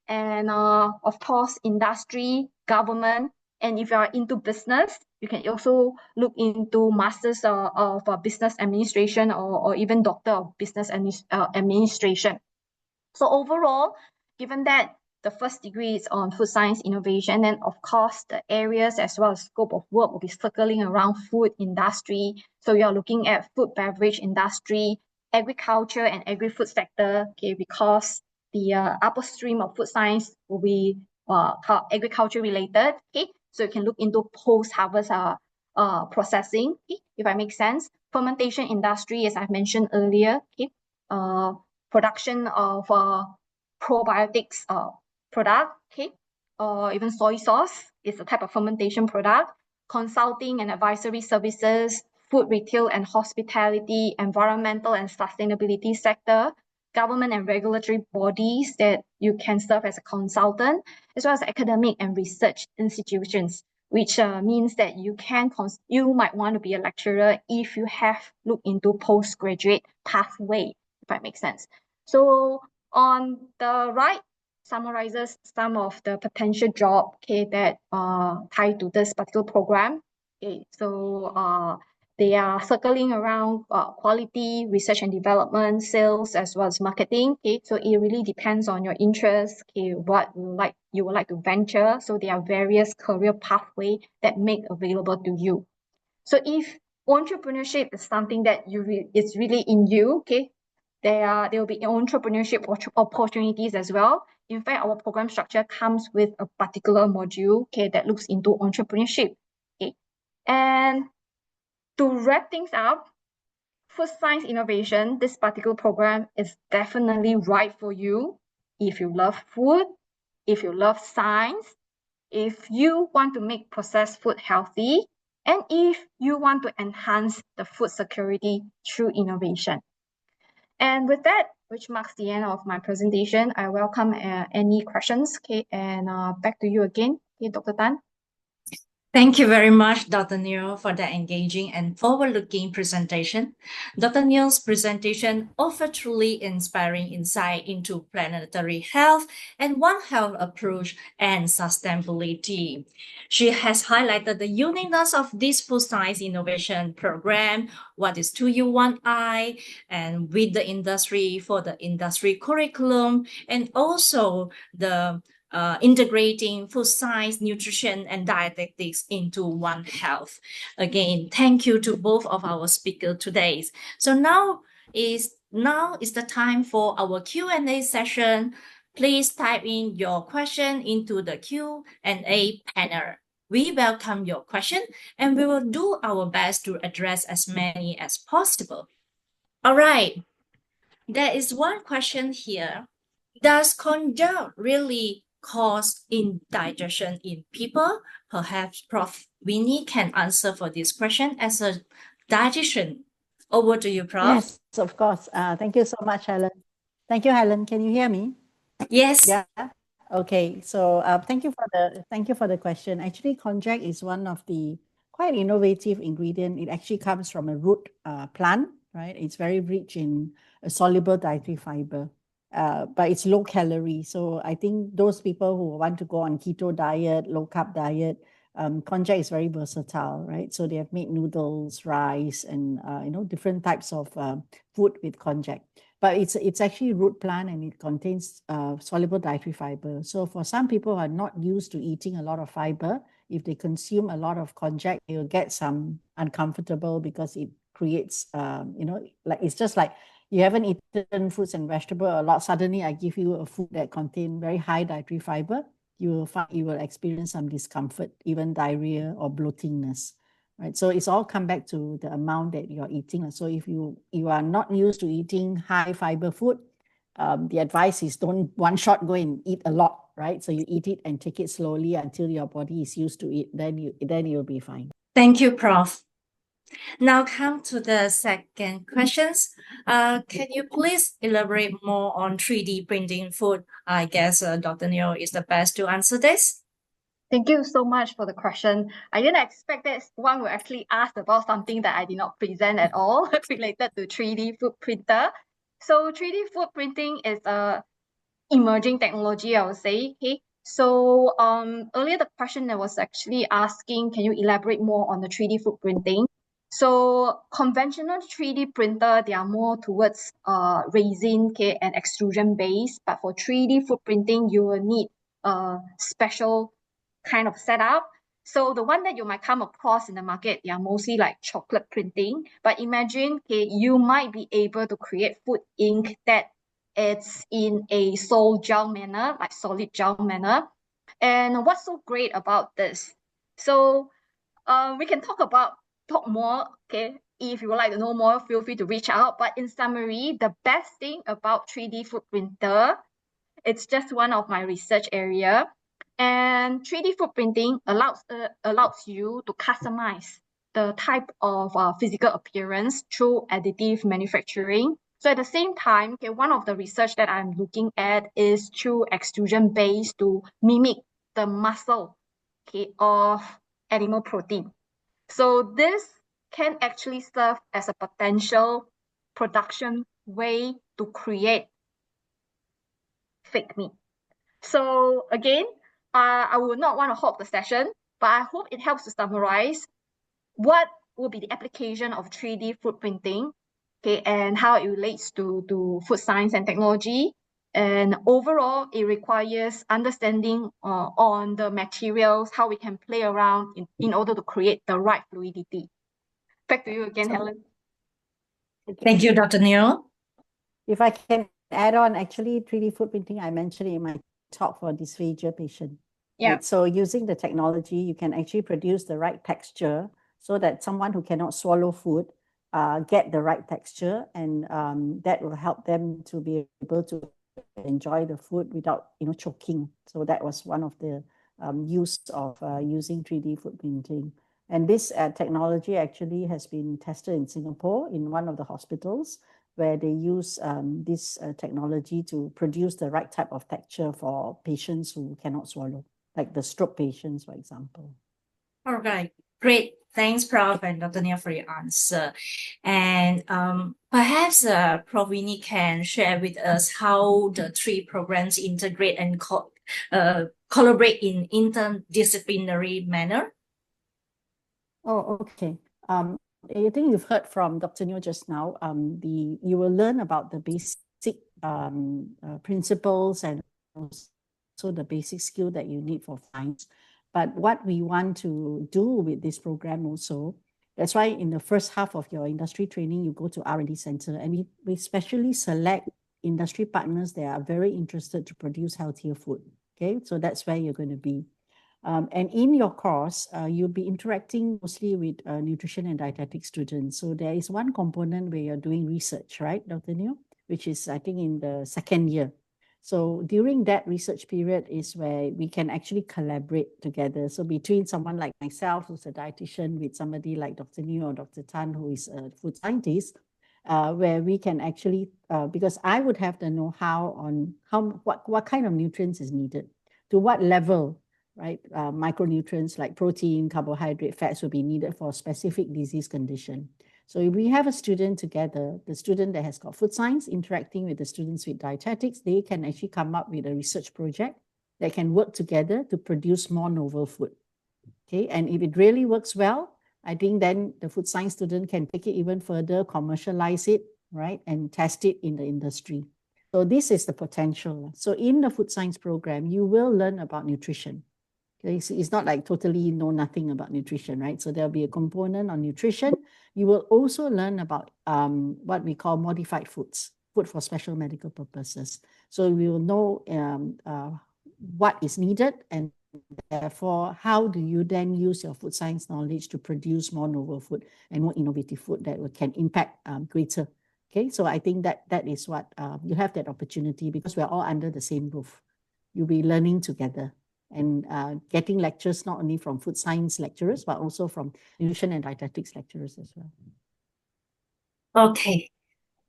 Speaker 3: And of course, industry, government, and if you are into business, you can also look into Masters of Business Administration or even Doctor of Business Administration. So overall, given that the first degree is on food science innovation, and of course, the areas as well as scope of work will be circling around food industry. So you're looking at food beverage industry, agriculture and agri-food sector, okay, because the upper stream of food science will be agriculture related, okay. So you can look into post-harvest processing, okay, if I make sense. Fermentation industry, as I've mentioned earlier, okay. Production of probiotics product, okay, or even soy sauce is a type of fermentation product. Consulting and advisory services, food retail and hospitality, environmental and sustainability sector, government and regulatory bodies that you can serve as a consultant, as well as academic and research institutions, which means that you might want to be a lecturer if you have looked into postgraduate pathway, if that makes sense. So on the right summarizes some of the potential job, okay, that tied to this particular program. Okay, so they are circling around quality, research and development, sales, as well as marketing. Okay, so it really depends on your interest, okay, what you would like to venture. So there are various career pathways that make available to you. So if entrepreneurship is something that it's really in you, okay, there will be entrepreneurship opportunities as well. In fact, our program structure comes with a particular module, okay, that looks into entrepreneurship. Okay, and to wrap things up, food science innovation, this particular program is definitely right for you if you love food, if you love science, if you want to make processed food healthy, and if you want to enhance the food security through innovation. And with that, which marks the end of my presentation, I welcome any questions, okay, and back to you again, okay, Dr. Tan.
Speaker 1: Thank you very much, Dr. Neo, for the engaging and forward-looking presentation. Dr. Neo's presentation offered truly inspiring insight into planetary health and One Health approach and sustainability. She has highlighted the uniqueness of this food science innovation program, what is 2U1I, and with the industry for the industry curriculum, and also the integrating food science, nutrition, and dietetics into One Health. Again, thank you to both of our speakers today. So now is the time for our Q&A session. Please type in your question into the Q&A panel. We welcome your question and we will do our best to address as many as possible. All right. There is one question here. Does konjac really cause indigestion in people? Perhaps Prof. Winnie can answer for this question as a dietitian. Over to you, Prof.
Speaker 2: Yes, of course. Thank you so much, Helen. Thank you, Helen. Can you hear me?
Speaker 1: Yes.
Speaker 2: Yeah. Okay. So thank you for the question. Actually, konjac is one of the quite innovative ingredient. It actually comes from a root plant, right? It's very rich in a soluble dietary fiber, but it's low calorie. So I think those people who want to go on keto diet, low carb diet, konjac is very versatile, right? So they have made noodles, rice, and different types of food with konjac. But it's actually root plant and it contains soluble dietary fiber. So for some people who are not used to eating a lot of fiber, if they consume a lot of konjac, they will get some uncomfortable because it creates, like it's just like you haven't eaten fruits and vegetables a lot. Suddenly I give you a food that contains very high dietary fiber, you will find you will experience some discomfort, even diarrhea or bloatingness. Right, so it's all come back to the amount that you're eating. So if you are not used to eating high fiber food, the advice is don't one shot go and eat a lot, right? So you eat it and take it slowly until your body is used to it. Then you'll be fine.
Speaker 1: Thank you, Prof. Now come to the second questions. Can you please elaborate more on 3D printing food? I guess Dr. Neo is the best to answer this.
Speaker 3: Thank you so much for the question. I didn't expect that one will actually ask about something that I did not present at all related to 3D food printer. So 3D food printing is a emerging technology, I would say. Okay. So earlier the question that was actually asking, can you elaborate more on the 3D food printing? So conventional 3D printer, they are more towards resin, okay, and extrusion based. But for 3D food printing, you will need a special kind of setup. So the one that you might come across in the market, they are mostly like chocolate printing. But imagine, okay, you might be able to create food ink that it's in a solid gel manner, like solid gel manner. And what's so great about this? So we can talk more, okay? If you would like to know more, feel free to reach out. But in summary, the best thing about 3D food printer, it's just one of my research area. And 3D food printing allows you to customize the type of physical appearance through additive manufacturing. So at the same time, okay, one of the research that I'm looking at is through extrusion based to mimic the muscle, okay, of animal protein. So this can actually serve as a potential production way to create fake meat. So again, I would not want to hog the session, but I hope it helps to summarize what will be the application of 3D food printing, okay, and how it relates to food science and technology. And overall, it requires understanding on the materials, how we can play around in order to create the right fluidity. Back to you again, Helen.
Speaker 1: Thank you, Dr. Neo.
Speaker 2: If I can add on, actually 3D food printing, I mentioned in my talk for dysphagia patient.
Speaker 3: Yeah.
Speaker 2: Right? So using the technology, you can actually produce the right texture so that someone who cannot swallow food get the right texture, and that will help them to be able to enjoy the food without choking. So that was one of the use of using 3D food printing. And this technology actually has been tested in Singapore in one of the hospitals, where they use this technology to produce the right type of texture for patients who cannot swallow, like the stroke patients, for example.
Speaker 1: All right, great. Thanks, Prof. and Dr. Neo, for your answer. And perhaps Prof. Winnie can share with us how the three programs integrate and collaborate in interdisciplinary manner.
Speaker 2: Oh, okay. I think you've heard from Dr. Neo just now. You will learn about the basic principles and also the basic skill that you need for science. But what we want to do with this program also, that's why in the first half of your industry training, you go to R&D center, and we specially select industry partners that are very interested to produce healthier food. Okay, so that's where you're going to be. And in your course, you'll be interacting mostly with nutrition and dietetic students. So there is one component where you're doing research, right, Dr. Neo, which is, I think, in the second year. So during that research period is where we can actually collaborate together. So between someone like myself, who's a dietitian, with somebody like Dr. New or Dr. Tan, who is a food scientist, where we can actually, because I would have the know-how on what kind of nutrients is needed, to what level, right? Micronutrients like protein, carbohydrate, fats will be needed for a specific disease condition. So if we have a student together, the student that has got food science interacting with the students with dietetics, they can actually come up with a research project that can work together to produce more novel food. Okay, and if it really works well, I think then the food science student can take it even further, commercialize it, right, and test it in the industry. So this is the potential. So in the food science program, you will learn about nutrition. Okay, so it's not like totally know nothing about nutrition, right? So there'll be a component on nutrition. You will also learn about what we call modified foods, food for special medical purposes. So we will know what is needed, and therefore, how do you then use your food science knowledge to produce more novel food and more innovative food that can impact greater. Okay, so I think that is what you have that opportunity, because we're all under the same roof. You'll be learning together and getting lectures not only from food science lecturers, but also from nutrition and dietetics lecturers as well.
Speaker 1: Okay,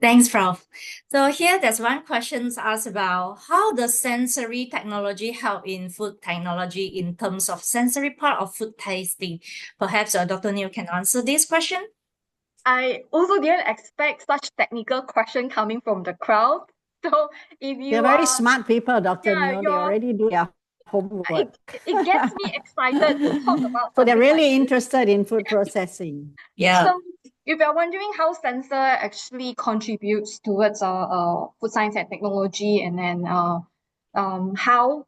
Speaker 1: thanks, Prof. So here there's one question asked about how does sensory technology help in food technology in terms of sensory part of food tasting? Perhaps Dr. Neil can answer this question.
Speaker 3: I also didn't expect such technical question coming from the crowd. So if you
Speaker 2: They're very smart people, Dr. Neil. They already do their homework.
Speaker 3: It gets me excited to talk about
Speaker 2: So they're
Speaker 3: something
Speaker 2: really
Speaker 3: like this.
Speaker 2: interested in food processing.
Speaker 1: Yeah.
Speaker 3: So if you're wondering how sensor actually contributes towards food science and technology, and then how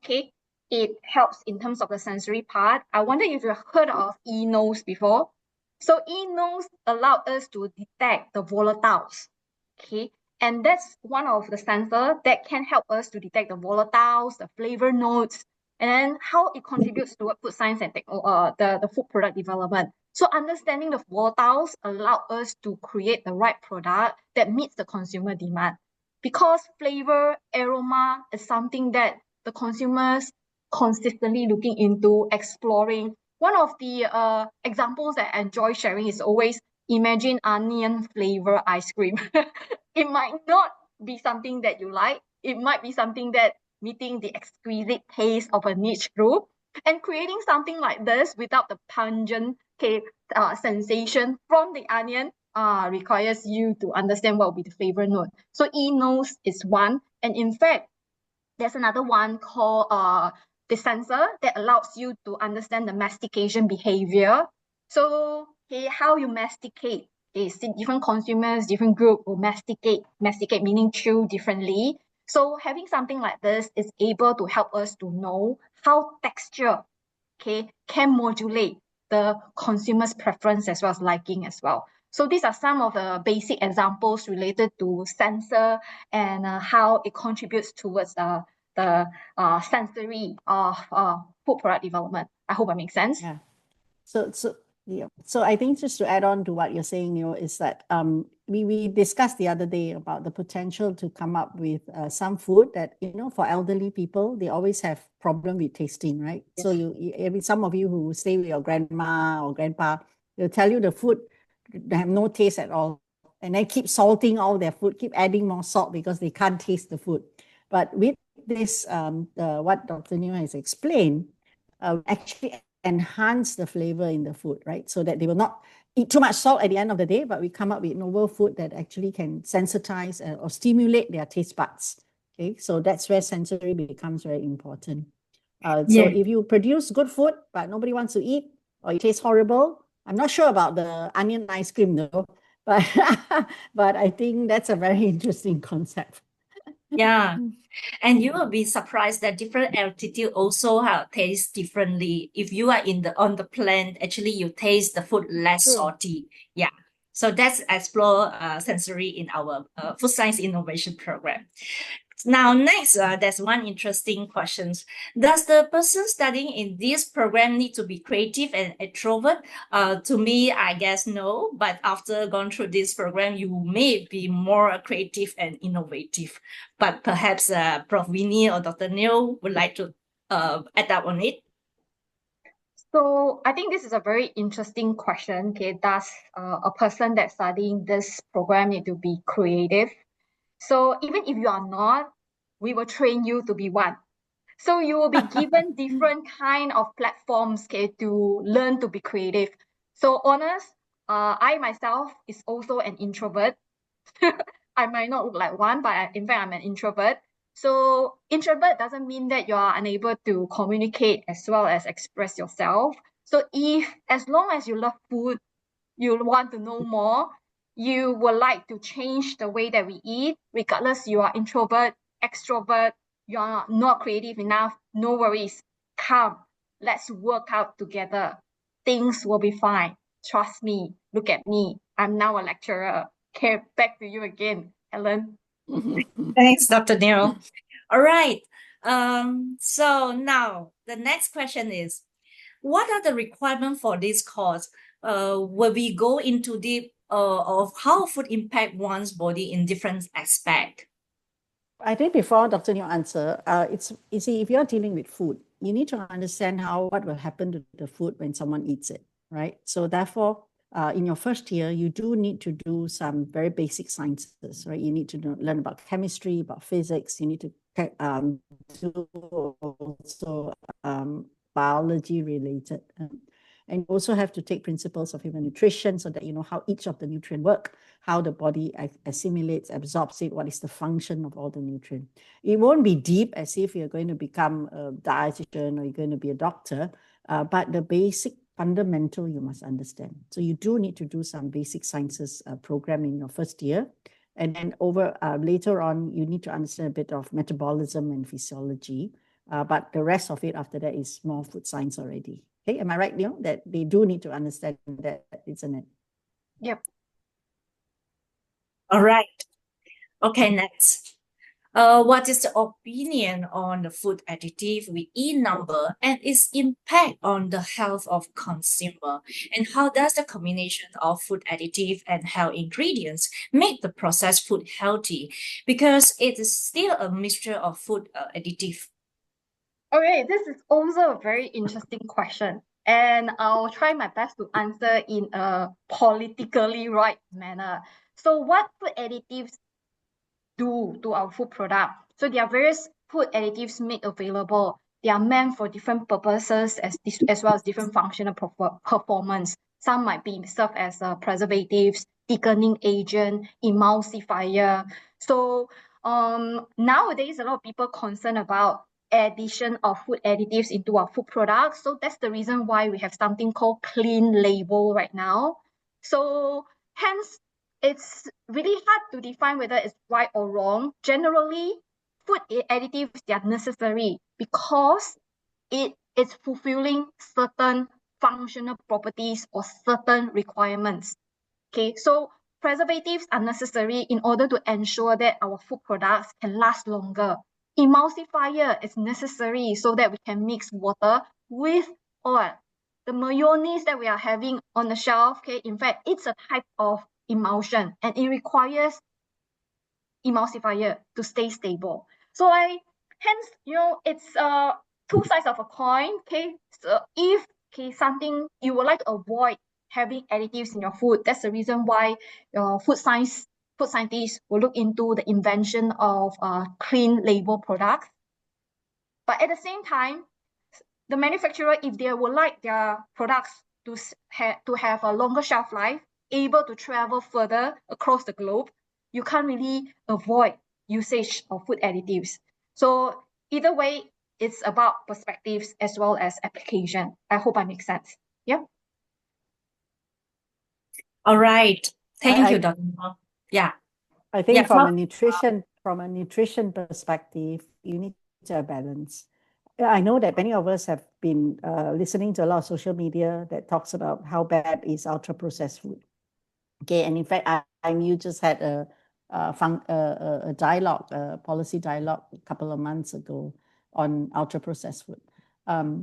Speaker 3: it helps in terms of the sensory part, I wonder if you've heard of eNose before. So eNose allow us to detect the volatiles, okay? And that's one of the sensor that can help us to detect the volatiles, the flavor notes, and then how it contributes to food science and the food product development. So understanding the volatiles allow us to create the right product that meets the consumer demand. Because flavor, aroma is something that the consumers consistently looking into, exploring. One of the examples that I enjoy sharing is always imagine onion flavor ice cream. It might not be something that you like. It might be something that meeting the exquisite taste of a niche group, and creating something like this without the pungent sensation from the onion requires you to understand what will be the flavor note. So eNose is one, and in fact, there's another one called the sensor that allows you to understand the mastication behavior. So how you masticate is different consumers, different group will masticate meaning chew differently. So having something like this is able to help us to know how texture can modulate the consumer's preference as well as liking as well. So these are some of the basic examples related to sensor and how it contributes towards the sensory of food product development. I hope that makes sense.
Speaker 2: Yeah. So I think just to add on to what you're saying, is that we discussed the other day about the potential to come up with some food that, for elderly people, they always have problem with tasting, right? Yes. So some of you who stay with your grandma or grandpa, they'll tell you the food, they have no taste at all. And they keep salting all their food, keep adding more salt because they can't taste the food. But with this, what Dr. New has explained, actually enhance the flavor in the food, right? So that they will not eat too much salt at the end of the day, but we come up with novel food that actually can sensitize or stimulate their taste buds. Okay, so that's where sensory becomes very important. So if you produce good food, but nobody wants to eat, or it tastes horrible, I'm not sure about the onion ice cream though, but I think that's a very interesting concept.
Speaker 1: Yeah, and you will be surprised that different altitude also taste differently. If you are on the plane, actually you taste the food less salty. Yeah, so that's explore sensory in our food science innovation program. Now, next, there's one interesting question. Does the person studying in this program need to be creative and extrovert? To me, I guess no, but after going through this program, you may be more creative and innovative. But perhaps Prof. Winnie or Dr. Neil would like to adapt on it.
Speaker 3: So I think this is a very interesting question. Okay, does a person that's studying this program need to be creative? So even if you are not, we will train you to be one. So you will be given different kind of platforms, okay, to learn to be creative. So honest, I myself is also an introvert. I might not look like one, but in fact, I'm an introvert. So introvert doesn't mean that you are unable to communicate as well as express yourself. So if, as long as you love food, you want to know more, you would like to change the way that we eat, regardless you are introvert, extrovert, you are not creative enough, no worries. Come, let's work out together. Things will be fine. Trust me. Look at me. I'm now a lecturer. Okay, back to you again, Helen.
Speaker 1: Thanks, Dr. Neil. All right. So now the next question is, what are the requirements for this course? Will we go into deep of how food impact one's body in different aspects?
Speaker 2: I think before Dr. Neil answer, it's you see, if you're dealing with food, you need to understand what will happen to the food when someone eats it, right? So therefore, in your first year, you do need to do some very basic sciences, right? You need to learn about chemistry, about physics. You need to do also biology related. And you also have to take principles of human nutrition so that you know how each of the nutrient work, how the body assimilates, absorbs it, what is the function of all the nutrient. It won't be deep as if you're going to become a dietitian or you're going to be a doctor, but the basic fundamental you must understand. So you do need to do some basic sciences program in your first year. And then later on, you need to understand a bit of metabolism and physiology. But the rest of it after that is more food science already. Okay, am I right, Neil? That they do need to understand that, isn't it?
Speaker 3: Yep.
Speaker 1: All right. Okay, next. What is the opinion on the food additive with E number and its impact on the health of consumer? And how does the combination of food additive and health ingredients make the processed food healthy? Because it is still a mixture of food additive.
Speaker 3: Okay, this is also a very interesting question, and I'll try my best to answer in a politically right manner. So what food additives do to our food product? So there are various food additives made available. They are meant for different purposes as well as different functional performance. Some might be served as preservatives, thickening agent, emulsifier. So nowadays, a lot of people concerned about addition of food additives into our food products. So that's the reason why we have something called clean label right now. So hence, it's really hard to define whether it's right or wrong. Generally, food additives, they are necessary because it is fulfilling certain functional properties or certain requirements. Okay, so preservatives are necessary in order to ensure that our food products can last longer. Emulsifier is necessary so that we can mix water with oil. The mayonnaise that we are having on the shelf, okay, in fact, it's a type of emulsion and it requires emulsifier to stay stable. So hence, it's two sides of a coin. Okay, so if something you would like to avoid having additives in your food, that's the reason why your food scientists will look into the invention of clean label products. But at the same time, the manufacturer, if they would like their products to have a longer shelf life, able to travel further across the globe, you can't really avoid usage of food additives. So either way, it's about perspectives as well as application. I hope I make sense. Yeah.
Speaker 1: All right. Thank you, Dr. Neil. Yeah.
Speaker 2: I think
Speaker 1: Yeah,
Speaker 2: from a nutrition perspective, you need to have balance. I know that many of us have been listening to a lot of social media that talks about how bad is ultra processed food. Okay, and in fact, you just had a a dialogue, a policy dialogue a couple of months ago on ultra-processed food.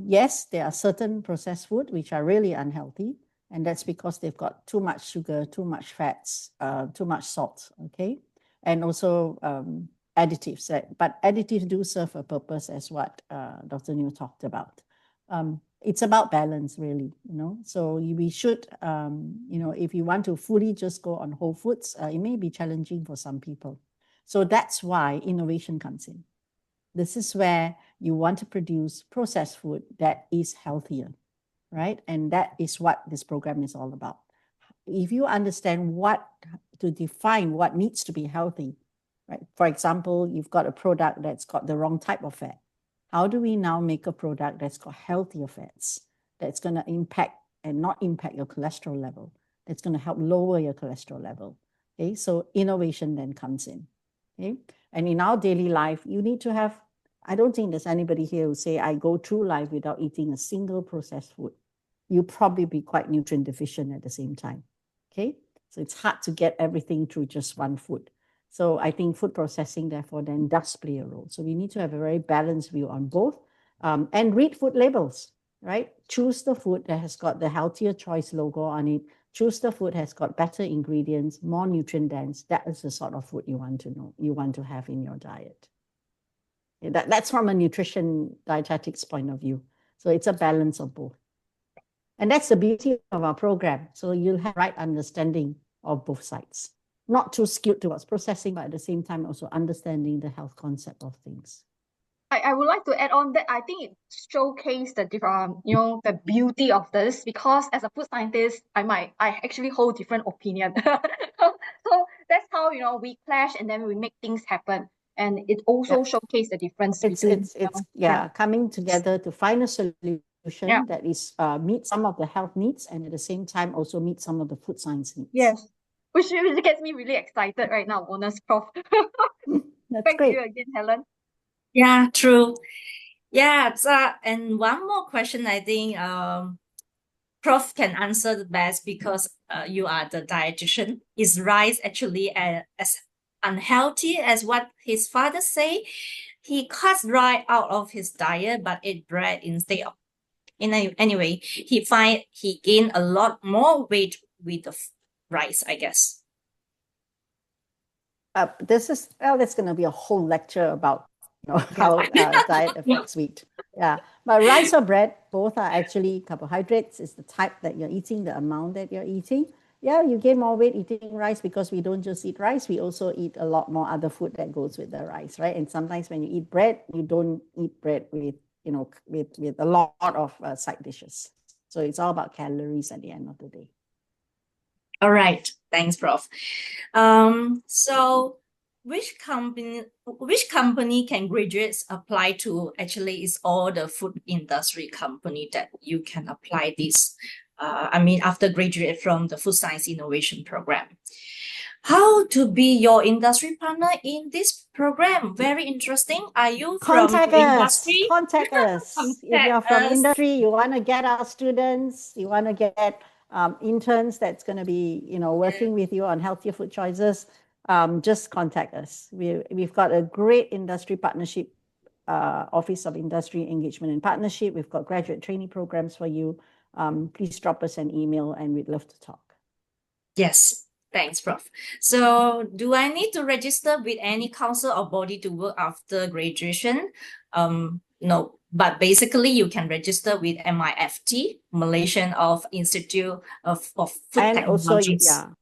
Speaker 2: Yes, there are certain processed food which are really unhealthy, and that's because they've got too much sugar, too much fats, too much salt, okay? And also additives. But additives do serve a purpose, as what Dr. New talked about. It's about balance, really, So we should, if you want to fully just go on whole foods, it may be challenging for some people. So that's why innovation comes in. This is where you want to produce processed food that is healthier, right? And that is what this program is all about. If you understand to define what needs to be healthy, right? For example, you've got a product that's got the wrong type of fat. How do we now make a product that's got healthier fats, that's going to impact and not impact your cholesterol level, that's going to help lower your cholesterol level? Okay, so innovation then comes in. Okay, and in our daily life, you need to have, I don't think there's anybody here who say, I go through life without eating a single processed food. You'll probably be quite nutrient deficient at the same time. Okay, so it's hard to get everything through just one food. So I think food processing, therefore, then does play a role. So we need to have a very balanced view on both, and read food labels, right? Choose the food that has got the healthier choice logo on it. Choose the food that has got better ingredients, more nutrient dense. That is the sort of food you want to have in your diet. That's from a nutrition dietetics point of view. So it's a balance of both. And that's the beauty of our program. So you'll have right understanding of both sides. Not too skewed towards processing, but at the same time also understanding the health concept of things.
Speaker 3: I would like to add on that I think it showcased the different, the beauty of this, because as a food scientist, I actually hold different opinion. So that's how, we clash and then we make things happen. And it also showcased the difference between
Speaker 2: coming together to find a solution that is meet some of the health needs and at the same time also meet some of the food science needs.
Speaker 3: Yes. Which gets me really excited right now, honest, Prof.
Speaker 2: That's
Speaker 3: Back
Speaker 2: great.
Speaker 3: to you again, Helen.
Speaker 1: Yeah, true. Yeah, and one more question, I think Prof can answer the best because you are the dietitian. Is rice actually as unhealthy as what his father say? He cuts rice out of his diet but ate bread instead of. Anyway, he gained a lot more weight with the rice, I guess.
Speaker 2: That's going to be a whole lecture about how diet affects weight. Yeah, but rice or bread, both are actually carbohydrates. It's the type that you're eating, the amount that you're eating. Yeah, you gain more weight eating rice because we don't just eat rice. We also eat a lot more other food that goes with the rice, right? And sometimes when you eat bread, you don't eat bread with with a lot of side dishes. So it's all about calories at the end of the day.
Speaker 1: All right, thanks, Prof. So which company can graduates apply to? Actually, it's all the food industry company that you can apply this. After graduate from the Food Science Innovation Program. How to be your industry partner in this program? Very interesting. Are you
Speaker 2: Contact
Speaker 1: from
Speaker 2: us.
Speaker 1: industry?
Speaker 2: Contact us. If you're from industry, you want to get our students, you want to get interns that's going to be working with you on healthier food choices, just contact us. We've got a great industry partnership, Office of Industry Engagement and Partnership. We've got graduate training programs for you. Please drop us an email and we'd love to talk.
Speaker 1: Yes, thanks, Prof. So do I need to register with any council or body to work after graduation? No, but basically you can register with MIFT, Malaysian Institute of Food
Speaker 2: and
Speaker 1: Technologies.
Speaker 2: Also,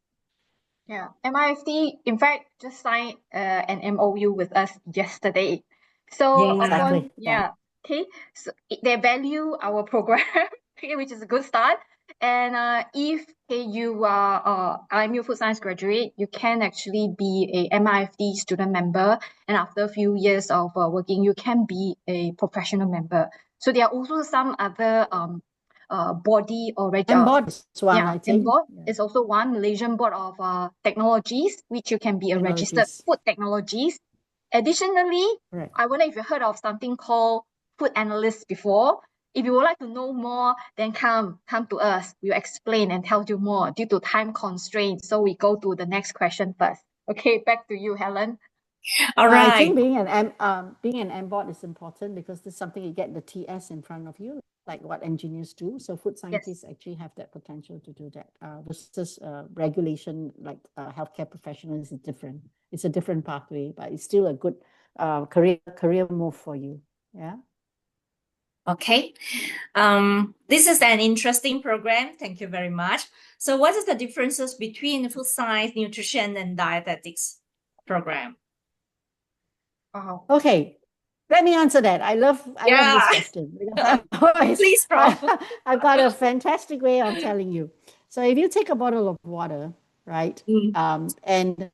Speaker 3: yeah, MIFT, in fact, just signed an MOU with us yesterday. So
Speaker 2: exactly.
Speaker 3: Okay, so they value our program, which is a good start. And if you are IMU Food Science graduate, you can actually be a MIFT student member, and after a few years of working, you can be a professional member. So there are also some other body or
Speaker 2: MBOD is one, I think.
Speaker 3: MBOD is also one, Malaysian Board of Technologies, which you can be a registered food technologist. Additionally, I wonder if you heard of something called food analyst before. If you would like to know more, then come to us. We'll explain and tell you more due to time constraints. So we go to the next question first. Okay, back to you, Helen.
Speaker 1: All
Speaker 2: I
Speaker 1: right.
Speaker 2: think being an M board is important because this is something you get the TS in front of you, like what engineers do. So food
Speaker 3: Yes.
Speaker 2: scientists actually have that potential to do that. Versus regulation, like healthcare professionals, is different. It's a different pathway, but it's still a good career move for you. Yeah.
Speaker 1: Okay. This is an interesting program. Thank you very much. So what is the differences between food science, nutrition, and dietetics program?
Speaker 3: Wow.
Speaker 2: Okay. Let me answer that. I love
Speaker 1: Yeah.
Speaker 2: this question because
Speaker 1: Please, Prof.
Speaker 2: I've got a fantastic way of telling you. So if you take a bottle of water, right,
Speaker 1: Mm,
Speaker 2: and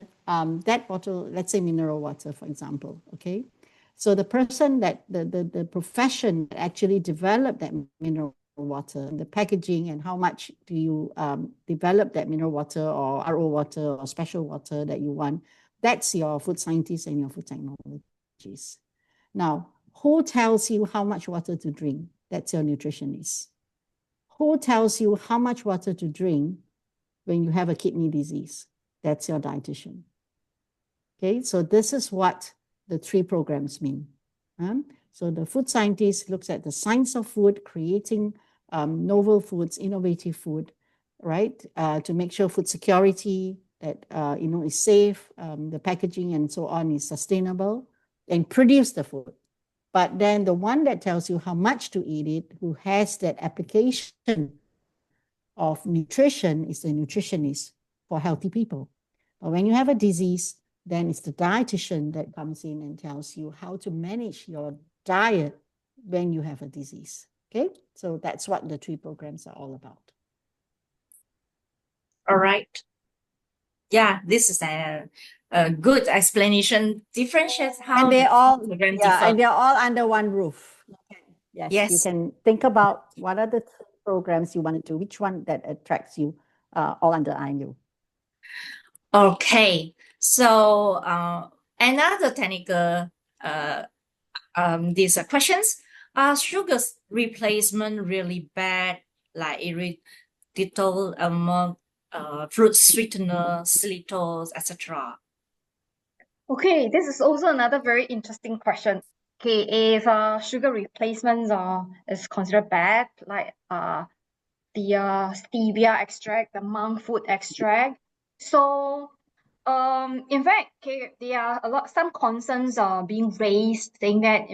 Speaker 2: that bottle, let's say mineral water, for example, okay. So the person that the profession that actually developed that mineral water, and the packaging, and how much do you develop that mineral water or RO water or special water that you want, that's your food scientist and your food technologies. Now, who tells you how much water to drink? That's your nutritionist. Who tells you how much water to drink when you have a kidney disease? That's your dietitian. Okay, so this is what the three programs mean. So the food scientist looks at the science of food, creating novel foods, innovative food, right? To make sure food security that is safe, the packaging and so on is sustainable, and produce the food. But then the one that tells you how much to eat it, who has that application of nutrition, is the nutritionist for healthy people. But when you have a disease, then it's the dietitian that comes in and tells you how to manage your diet when you have a disease. Okay, so that's what the three programs are all about.
Speaker 1: all right. Yeah, this is a good explanation. Differentiates how
Speaker 2: And they're
Speaker 1: the
Speaker 2: all
Speaker 1: program
Speaker 2: yeah,
Speaker 1: differ.
Speaker 2: and they're all under one roof. Yes, you
Speaker 1: Yes.
Speaker 2: can think about what are the programs you want to do, which one that attracts you, all under IMU.
Speaker 1: Okay. So another technical these questions. Are sugar replacement really bad, like erythritol among fruit sweetener, xylitol, etc.?
Speaker 3: Okay, this is also another very interesting question. Okay, if sugar replacements is considered bad, like the stevia extract, the monk fruit extract. So in fact, okay, there are some concerns are being raised saying that,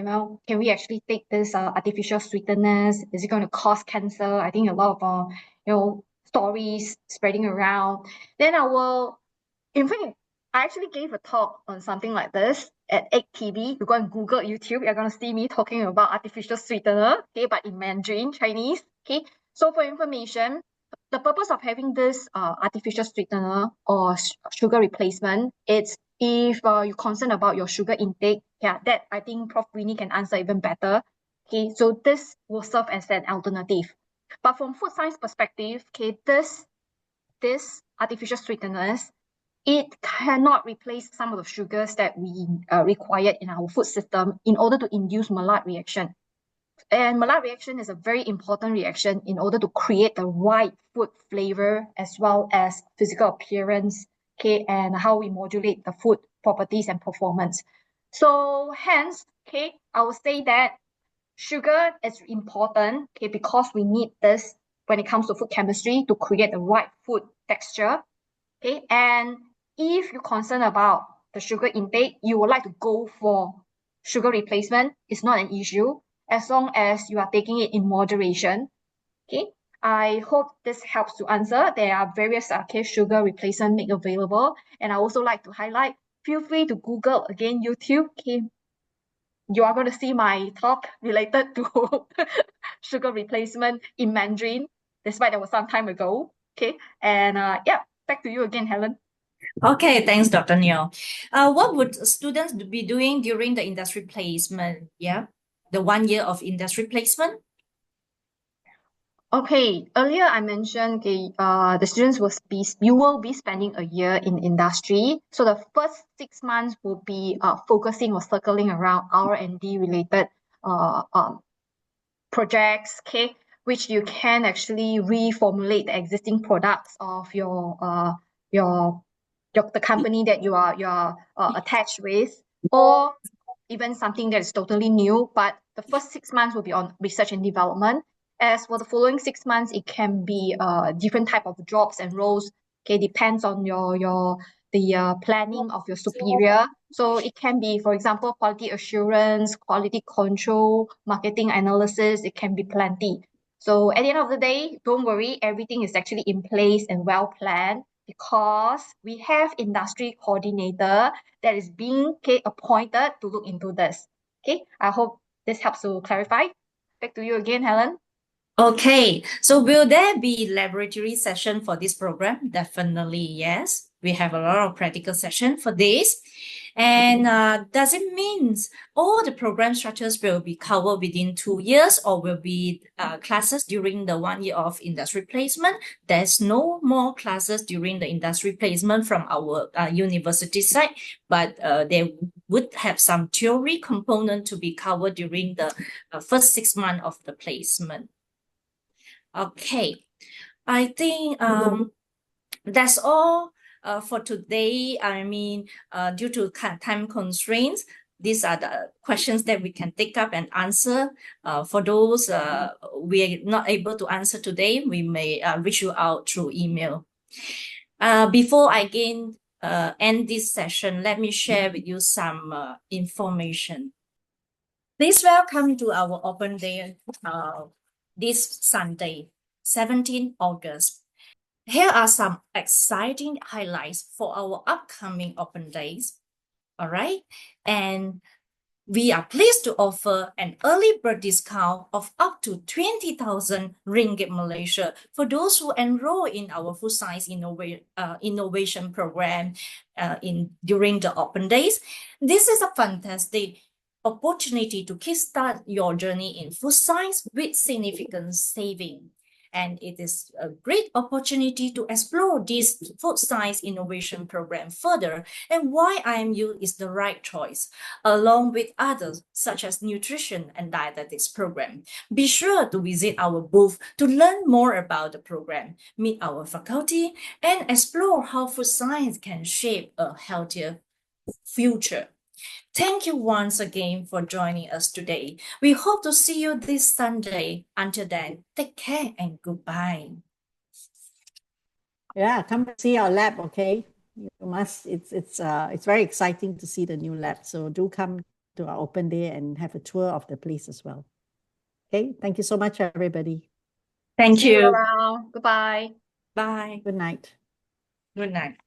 Speaker 3: can we actually take this artificial sweeteners? Is it going to cause cancer? I think a lot of stories spreading around. Then in fact, I actually gave a talk on something like this at 8TV. You go and Google YouTube, you're gonna see me talking about artificial sweetener, okay, but in Mandarin, Chinese. Okay. So for information, the purpose of having this artificial sweetener or sugar replacement, it's if you're concerned about your sugar intake, yeah, that I think Prof. Winnie can answer even better. Okay, so this will serve as an alternative. But from food science perspective, okay, this artificial sweeteners, it cannot replace some of the sugars that we require in our food system in order to induce Maillard reaction. And Maillard reaction is a very important reaction in order to create the right food flavor as well as physical appearance, okay, and how we modulate the food properties and performance. So hence, okay, I would say that sugar is important, okay, because we need this when it comes to food chemistry to create the right food texture, okay. And if you're concerned about the sugar intake, you would like to go for sugar replacement, it's not an issue as long as you are taking it in moderation. Okay. I hope this helps to answer. There are various sugar replacement made available. And I also like to highlight, feel free to Google again, YouTube. Okay. You are going to see my talk related to sugar replacement in Mandarin, despite that was some time ago. Okay. And yeah, back to you again, Helen.
Speaker 1: Okay, thanks, Dr. Neo. What would students be doing during the industry placement? Yeah, the 1 year of industry placement.
Speaker 3: Okay, earlier I mentioned the students you will be spending a year in industry. So the first 6 months will be focusing or circling around R&D related projects, okay, which you can actually reformulate the existing products of your the company that you are attached with, or even something that is totally new. But the first 6 months will be on research and development. As for the following 6 months, it can be different type of jobs and roles. Okay, depends on the planning of your superior. So it can be, for example, quality assurance, quality control, marketing analysis. It can be plenty. So at the end of the day, don't worry, everything is actually in place and well planned, because we have industry coordinator that is being appointed to look into this. Okay, I hope this helps to clarify. Back to you again, Helen.
Speaker 1: Okay, so will there be laboratory session for this program? Definitely, yes. We have a lot of practical session for this. And does it mean all the program structures will be covered within 2 years, or will be classes during the 1 year of industry placement? There's no more classes during the industry placement from our university side, but there would have some theory component to be covered during the first 6 months of the placement. Okay, I think that's all for today. I mean, due to time constraints, these are the questions that we can take up and answer. For those we are not able to answer today, we may reach you out through email. Before I again end this session, let me share with you some information. Please welcome to our open day this Sunday, 17 August. Here are some exciting highlights for our upcoming open days. All right. And we are pleased to offer an early bird discount of up to 20,000 ringgit Malaysia for those who enroll in our food science innovation program during the open days. This is a fantastic opportunity to kickstart your journey in food science with significant saving. And it is a great opportunity to explore this food science innovation program further, and why IMU is the right choice, along with others such as nutrition and dietetics program. Be sure to visit our booth to learn more about the program, meet our faculty, and explore how food science can shape a healthier future. Thank you once again for joining us today. We hope to see you this Sunday. Until then, take care and goodbye.
Speaker 2: Yeah, come see our lab, okay? You must. It's very exciting to see the new lab. So do come to our open day and have a tour of the place as well. Okay, thank you so much, everybody.
Speaker 1: Thank
Speaker 3: See you
Speaker 1: you.
Speaker 3: around. Goodbye.
Speaker 1: Bye.
Speaker 2: Good night.
Speaker 1: Good night.